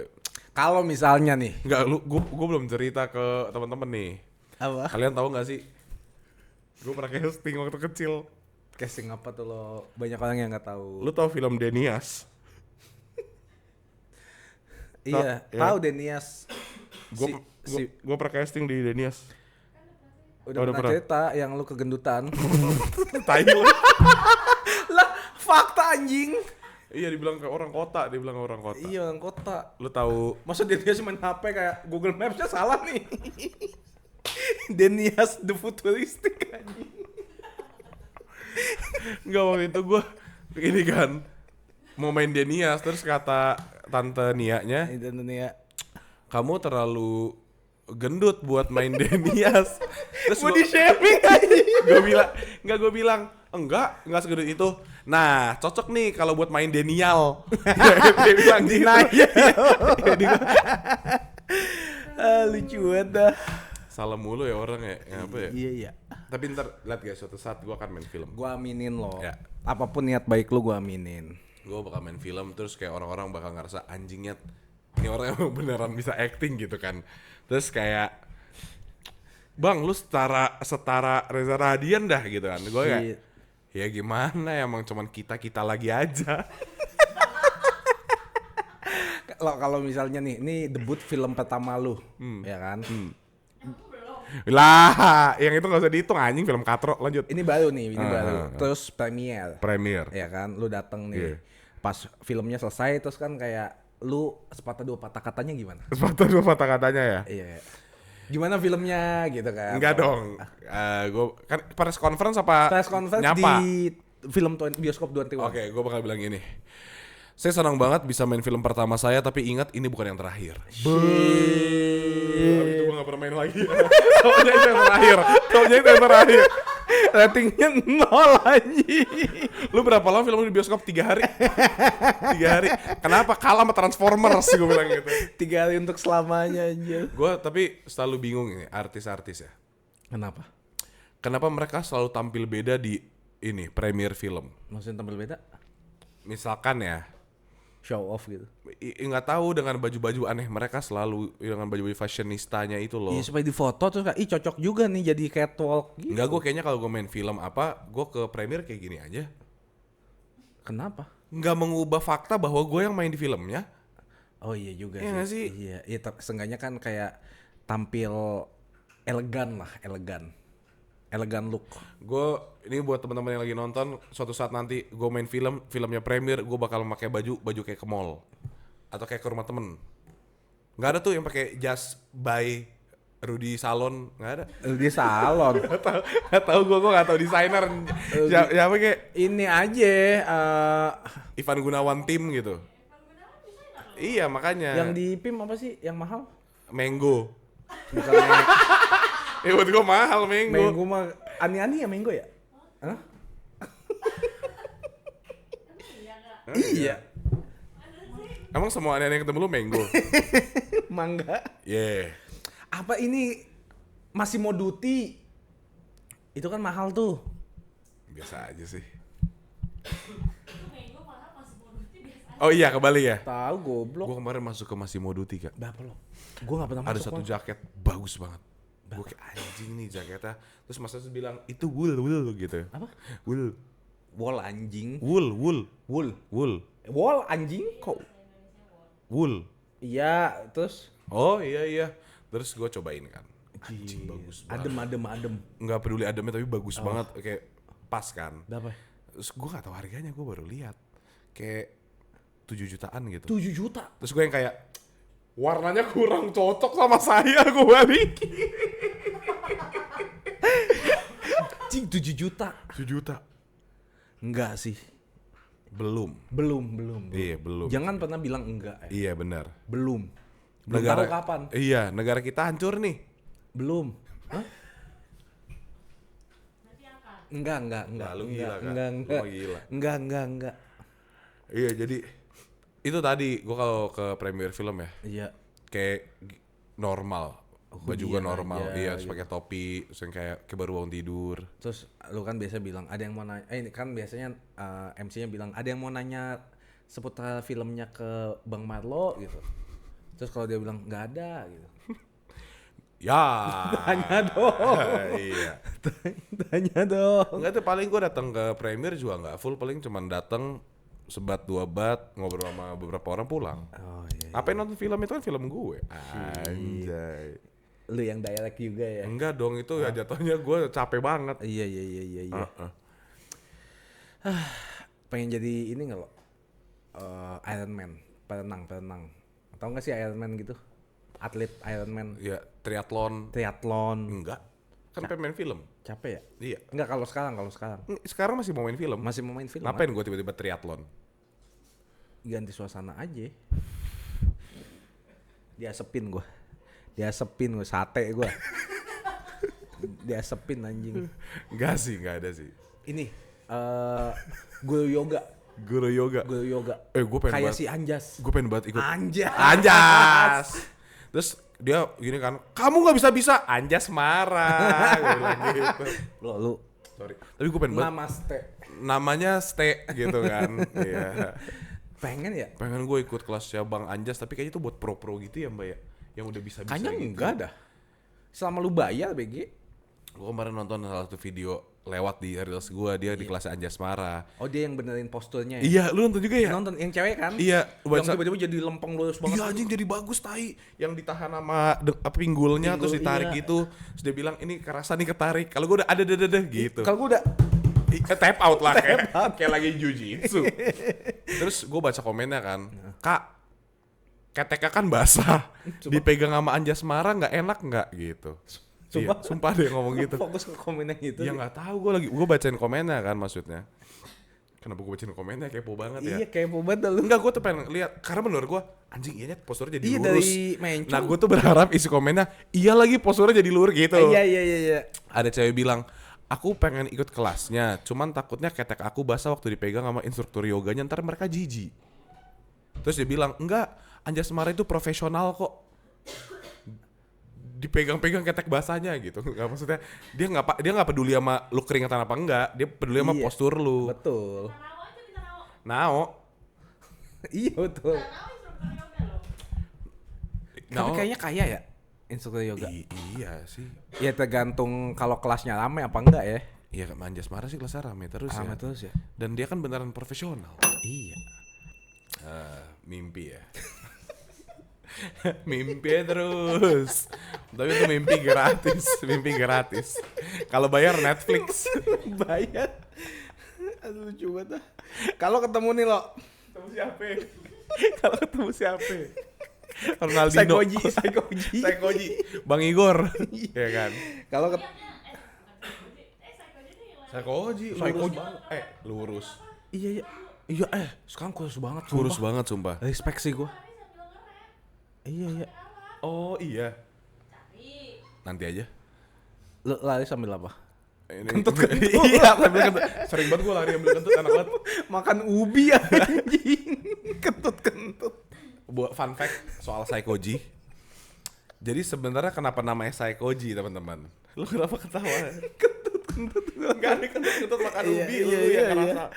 Kalau misalnya nih, Enggak, gue belum cerita ke teman-teman nih. apa? Kalian tahu nggak sih? Gue pernah casting waktu kecil. Casting apa tuh lo? Banyak orang yang nggak tahu. Lu tahu film Denias? Iya, ya. tahu Denias. Gua Gue pernah casting di Denias. Udah pernah cerita yang lu kegendutan. Tai lu. Lah, fakta anjing. Iya dibilang ke orang kota, Iya, orang kota. Lu tahu Masa Denias main HP kayak Google Maps-nya salah nih. Denias the futuristic anjing. Enggak, waktu itu gue ini kan mau main Denias, terus kata tante Nia-nya, Indonesia. kamu terlalu gendut buat main Denias. Terus Body shaming anjing. gue bilang enggak segendut itu. Nah, cocok nih kalau buat main Denial. Dia bilang gitu. Lucu banget dah. Salah mulu ya orang ya, apa ya? Iya. Tapi ntar lihat guys, suatu saat gue akan main film. Gua aminin lo. Ya. Apapun niat baik lu gua aminin. Gue bakal main film, terus kayak orang-orang bakal ngerasa anjingnya ini orang emang beneran bisa acting gitu kan. Terus kayak Bang, lu setara Reza Radian dah gitu kan. Gue kayak ya gimana ya, emang cuman kita lagi aja. Kalau misalnya nih, ini debut film pertama lu, ya kan? Lah, yang itu gak usah dihitung anjing, film katro. Lanjut. Ini baru nih, baru. Terus premier, ya kan? Lu dateng nih. Iya. Pas filmnya selesai, terus kan kayak lu sepatah dua patah katanya gimana? Sepatah dua patah katanya ya. Iya. Gimana filmnya gitu kan? Enggak dong. Gue kan press conference apa Press conference nyapa? di film bioskop 21. Oke, gue bakal bilang gini. Saya senang banget bisa main film pertama saya, tapi ingat ini bukan yang terakhir. Abis itu gue gak pernah main lagi. Taunya itu yang terakhir. Ratingnya 0 anjing. Lu berapa lama film di bioskop? 3 hari? 3 hari. Kenapa? Kalah sama Transformers, gue bilang gitu. 3 hari untuk selamanya anjir. Gue tapi selalu bingung ini, artis-artis ya. Kenapa? Kenapa mereka selalu tampil beda di ini, premier film? Maksudnya tampil beda? Misalkan ya, Show off gitu. nggak tahu dengan baju-baju aneh mereka selalu dengan baju-baju fashionistanya itu loh. Iya supaya difoto terus kayak cocok juga nih jadi catwalk gitu. Enggak, gue kayaknya kalau gue main film apa, gue ke premier kayak gini aja. Kenapa? Nggak mengubah fakta bahwa gue yang main di filmnya. Oh iya juga Iya nggak sih? Iya, seenggaknya kan kayak tampil elegan lah, elegan look. Gue ini buat teman-teman yang lagi nonton, suatu saat nanti gue main filmnya premier, gue bakal pakai baju kayak ke mall atau kayak ke rumah temen. Nggak ada tuh yang pakai just by Rudy Salon, nggak ada. Di salon. Nggak tahu gue nggak tahu desainer. Siapa kayak Ini aja Ivan Gunawan tim gitu. Iya makanya. yang di PIM apa sih yang mahal? Mango. Bukan yang Buat gue mahal Mango. Mango mah ani-ani ya Mango ya? Hah? Iya. Emang semua aneh-aneh yang ketemu lu Mango? Mangga. Yeah. Apa ini masih mau duty? Itu kan mahal tuh. Biasa aja sih. Minggu malah masih mau duty biasa. Oh iya, kembali ya. Tahu goblok. Gue kemarin masuk ke Masimoduti, Kak. Berapa lo? Gua enggak pernah Ada masuk. satu Bang. jaket bagus banget. Gue kayak anjing nih jaketnya. Terus Mas Asus bilang, itu wool gitu. Apa? Wool. Wall anjing. Wool. Wall anjing kok. Wool. Iya, terus Oh iya. Terus gue cobain kan. Anjing bagus banget. adem. Nggak peduli ademnya tapi bagus banget. Kayak pas kan. Berapa? Terus gue gak tahu harganya, gue baru lihat. Kayak 7 jutaan gitu. 7 juta. Terus gue yang kayak warnanya kurang cocok sama saya, gue balikin. Cing 7 juta. 7 juta. Enggak sih. Belum. Iya, belum. Jangan pernah bilang enggak ya. Iya, benar. Belum tahu kapan. Iya, negara kita hancur nih. Belum. Hah? Nanti akan. Enggak. Nah, lu gila, Kak. Enggak. Lu gila. Enggak. Iya, jadi itu tadi gue kalau ke premier film ya, Iya. kayak normal. Baju juga Hoodie-an normal. aja, Iya, terus gitu. pakai topi, terus yang kayak baru bangun tidur. Terus lu kan biasa bilang ada yang mau nanya, ini kan biasanya MC-nya bilang ada yang mau nanya seputar filmnya ke Bang Marlo gitu. Terus kalau dia bilang nggak ada gitu. Ya. Tanya dong. Iya. Tanya dong. Enggak tuh, paling gue datang ke premier juga nggak full, paling cuman datang sebat 2 bat, ngobrol sama beberapa orang pulang. Oh iya. Apa yang nonton film itu kan film gue. Anjay. Lu yang direct juga ya. Enggak dong, itu ya jatuhnya gue capek banget. Iya. Pengen jadi ini nggak lo? Iron Man, perenang. Tahu nggak sih Iron Man gitu? Atlet Iron Man. Ya, triathlon. Triathlon. Enggak. Kan pengen main film. Capek ya? Iya. Enggak kalau sekarang. Sekarang masih mau main film. Masih mau main film. Ngapain gue tiba-tiba triathlon? Ganti suasana aja. Diasepin gue sate gue. Diasepin anjing. Enggak ada sih. Ini guru yoga. Guru yoga. Gue pengen Kayak banget. si Anjas. Gue pengen banget ikut. Anjas. Terus dia gini kan, kamu nggak bisa. Anjas marah. Gue bilang gitu. Lu. Sorry. Tapi gue pengen banget. Namaste. Namanya Ste gitu kan. Iya. Pengen ya? Pengen gue ikut kelasnya Bang Anjas, tapi kayaknya itu buat pro gitu ya Mbak ya? Yang udah bisa-bisa Kayaknya gitu. enggak dah. Selama lu bayar BG. Gue kemarin nonton salah satu video lewat di reels gue, dia di kelasnya Anjas marah. Oh dia yang benerin posturnya ya? Iya, lu nonton juga ya? Nonton yang cewek kan? Iya, Yang tiba-tiba jadi lempeng lurus banget. Iya anjing jadi bagus tai. Yang ditahan sama pinggulnya terus ditarik iya. gitu. Terus dia bilang ini kerasa nih ketarik. Kalau gue udah ada gitu. Kalau gue udah Tap out lah kayak lagi jujitsu. Terus gue baca komennya kan, Kak, keteknya kan basah, dipegang sama Anjas marah nggak enak nggak gitu. Sumpah? Iya, sumpah dia ngomong gitu. fokus ke komen yang gitu. Ya nggak tahu, gue bacain komennya kan maksudnya. Kenapa gue bacain komennya, kepo banget ya. Iya kepo banget lu. Enggak, gue tuh pengen lihat karena menurut gue anjing iya posturnya jadi Iya lurus. dari mencong. Nah gue tuh berharap isi komennya iya lagi posturnya jadi lurus gitu. Iya. Ada cewek bilang, aku pengen ikut kelasnya, cuman takutnya ketek aku basah waktu dipegang sama instruktur yoganya, ntar mereka jijik. Terus dia bilang, enggak, Anjas Mara itu profesional kok. Dipegang-pegang ketek basahnya gitu. Enggak, maksudnya dia nggak peduli sama lu keringatan apa enggak, dia peduli sama postur lu. Betul. Minta nao. Nao. Iya betul. Nao instruktur yoga loh. Tapi kayaknya kaya ya instruktur yoga. Iya sih. Ya tergantung kalau kelasnya rame apa enggak ya. Iya, Anjas Mara sih kelasnya rame terus ya. Rame terus ya. Dan dia kan beneran profesional. Iya. Mimpi ya. Mimpi terus. Tapi itu mimpi gratis. Kalau bayar Netflix. Bayar. Aduh lucu banget ah. Kalau ketemu nih lo. Kalau ketemu siapa? Ronaldinho. Saikoji. Bang Igor. Iya kan? Kalau Saikoji lurus. Iya. Sekarang kurus banget. Kurus banget sumpah. Respect sih gua. Iya. Oh iya. Nanti aja. Lu lari sambil apa? Kentut. Iya, sambil kentut. Sering banget gue lari ambil kentut, enak banget. Makan ubi anjing. Kentut. Buat fun fact soal Saikoji. Jadi sebenarnya kenapa namanya Saikoji, teman-teman? Lu kenapa ketawa? Kentut. Enggak ada kentut makan ubi lu yang ngerasa.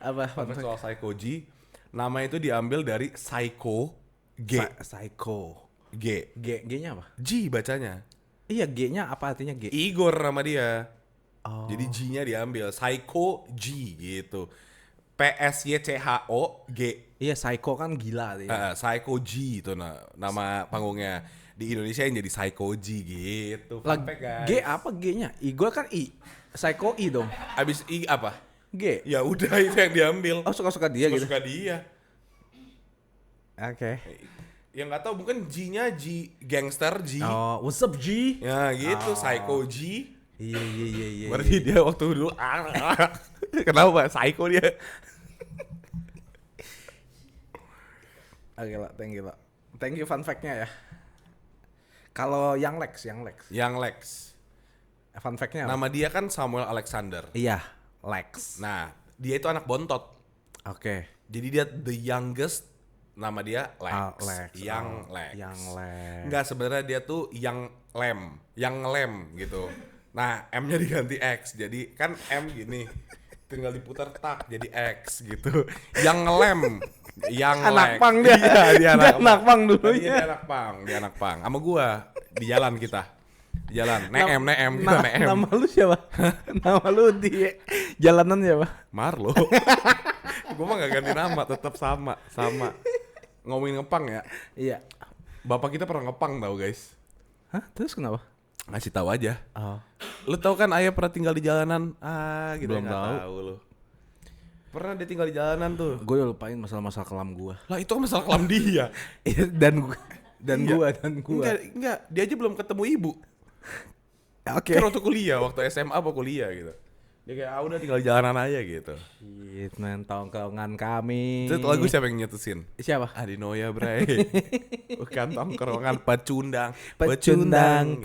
Apa Fun fact soal Saikoji, nama itu diambil dari Saiko G. Psycho. G-nya apa? G bacanya. Iya, G-nya apa artinya G? Igor nama dia. Oh. Jadi G-nya diambil, Psycho G gitu. PSYCHO G. Iya, Psycho kan gila dia. Psycho G itu nama panggungnya. Di Indonesia yang jadi Psycho G gitu. Fun fact, guys. G apa G-nya? Igor kan I. Psycho I dong. Abis I apa? G. Ya udah itu yang diambil. Oh, suka-suka dia gitu. Suka dia. Oke. Yang nggak tahu mungkin G-nya G gangster G. Oh, what's up G? Ya gitu, Psycho G. Iya. Berarti dia waktu dulu kenapa psycho dia? Oke lah, thank you fun fact-nya ya. Kalau yang Lex. Yang Lex. Fun fact-nya apa? Nama dia kan Samuel Alexander. Iya, Lex. Nah, dia itu anak bontot. Oke. Jadi dia the youngest, nama dia Lex. Lex. Lex. Yang Lex. Enggak, sebenarnya dia tuh yang lem gitu. Nah, M-nya diganti X. Jadi kan M gini. Tinggal diputar tak jadi X gitu. Yang lem. Yang anak Lex. pang dia. Iya, dia anak pang dulu Dia anak pang. Sama gua di jalan kita. Di jalan. Neem kita neem. Nama lu siapa? Nama lu di jalanan siapa? Marlo. Gua mah gak ganti nama, tetap sama. Ngomongin ngepang ya. Iya. Bapak kita pernah ngepang tau guys. Hah? Terus kenapa? Ngasih tahu aja. Oh. Lu tahu kan ayah pernah tinggal di jalanan? Gitu. Belum nggak tahu. lu. Pernah dia tinggal di jalanan tuh. Gue udah lupain masalah-masalah kelam gua. Lah itu kan masalah kelam dia. dan Iya. gua. Enggak, dia aja belum ketemu ibu. Oke. Kan waktu kuliah, waktu SMA apa kuliah gitu. Dia kayak udah tinggal di jalanan aja gitu. Men, tongkrongan kami. Itu lagu siapa yang nyetusin? Siapa? Adinoya Bray. Bukan tongkrongan pecundang. Pecundang.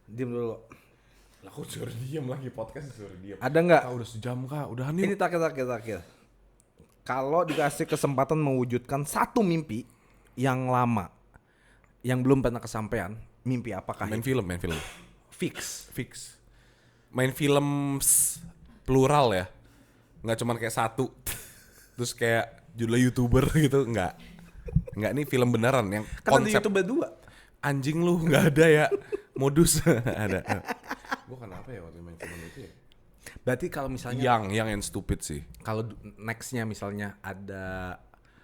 Diam dulu. Lah kok suruh diem lagi podcast suruh diem. Ada nggak? Udah sejam kah? Udah Ini nih. terakhir. Kalau dikasih kesempatan mewujudkan satu mimpi yang lama, yang belum pernah kesampaian, mimpi apakah Main itu? film. Fix. Main film plural ya. Nggak cuman kayak satu. Terus kayak judul YouTuber gitu, enggak. Enggak, nih film beneran yang Kan ada konsep YouTube berdua. anjing lu nggak ada ya. Modus ada. Gua kenapa ya waktu main film itu ya? Berarti kalau misalnya Yang stupid sih. kalau nextnya misalnya ada,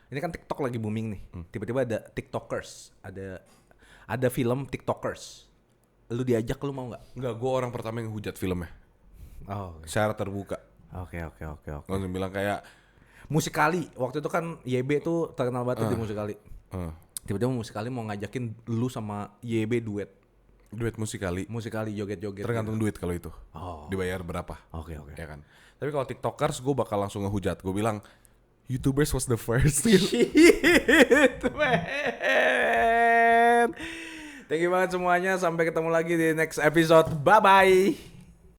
ini kan TikTok lagi booming nih. Tiba-tiba ada TikTokers, ada film TikTokers. Lu diajak, lu mau nggak? Enggak, gua orang pertama yang hujat filmnya. Oh, Secara terbuka. oke. Langsung bilang kayak Musikali, waktu itu kan YB tuh terkenal banget di Musikali. Tiba-tiba Musikali mau ngajakin lu sama YB duet. duet musikali. Musikali joget-joget. Tergantung duit kalau itu. Oh. Dibayar berapa. Oke. Ya kan. Tapi kalau TikTokers gue bakal langsung ngehujat. Gue bilang YouTubers was the first. Shit, man. Thank you banget semuanya. Sampai ketemu lagi di next episode. Bye-bye.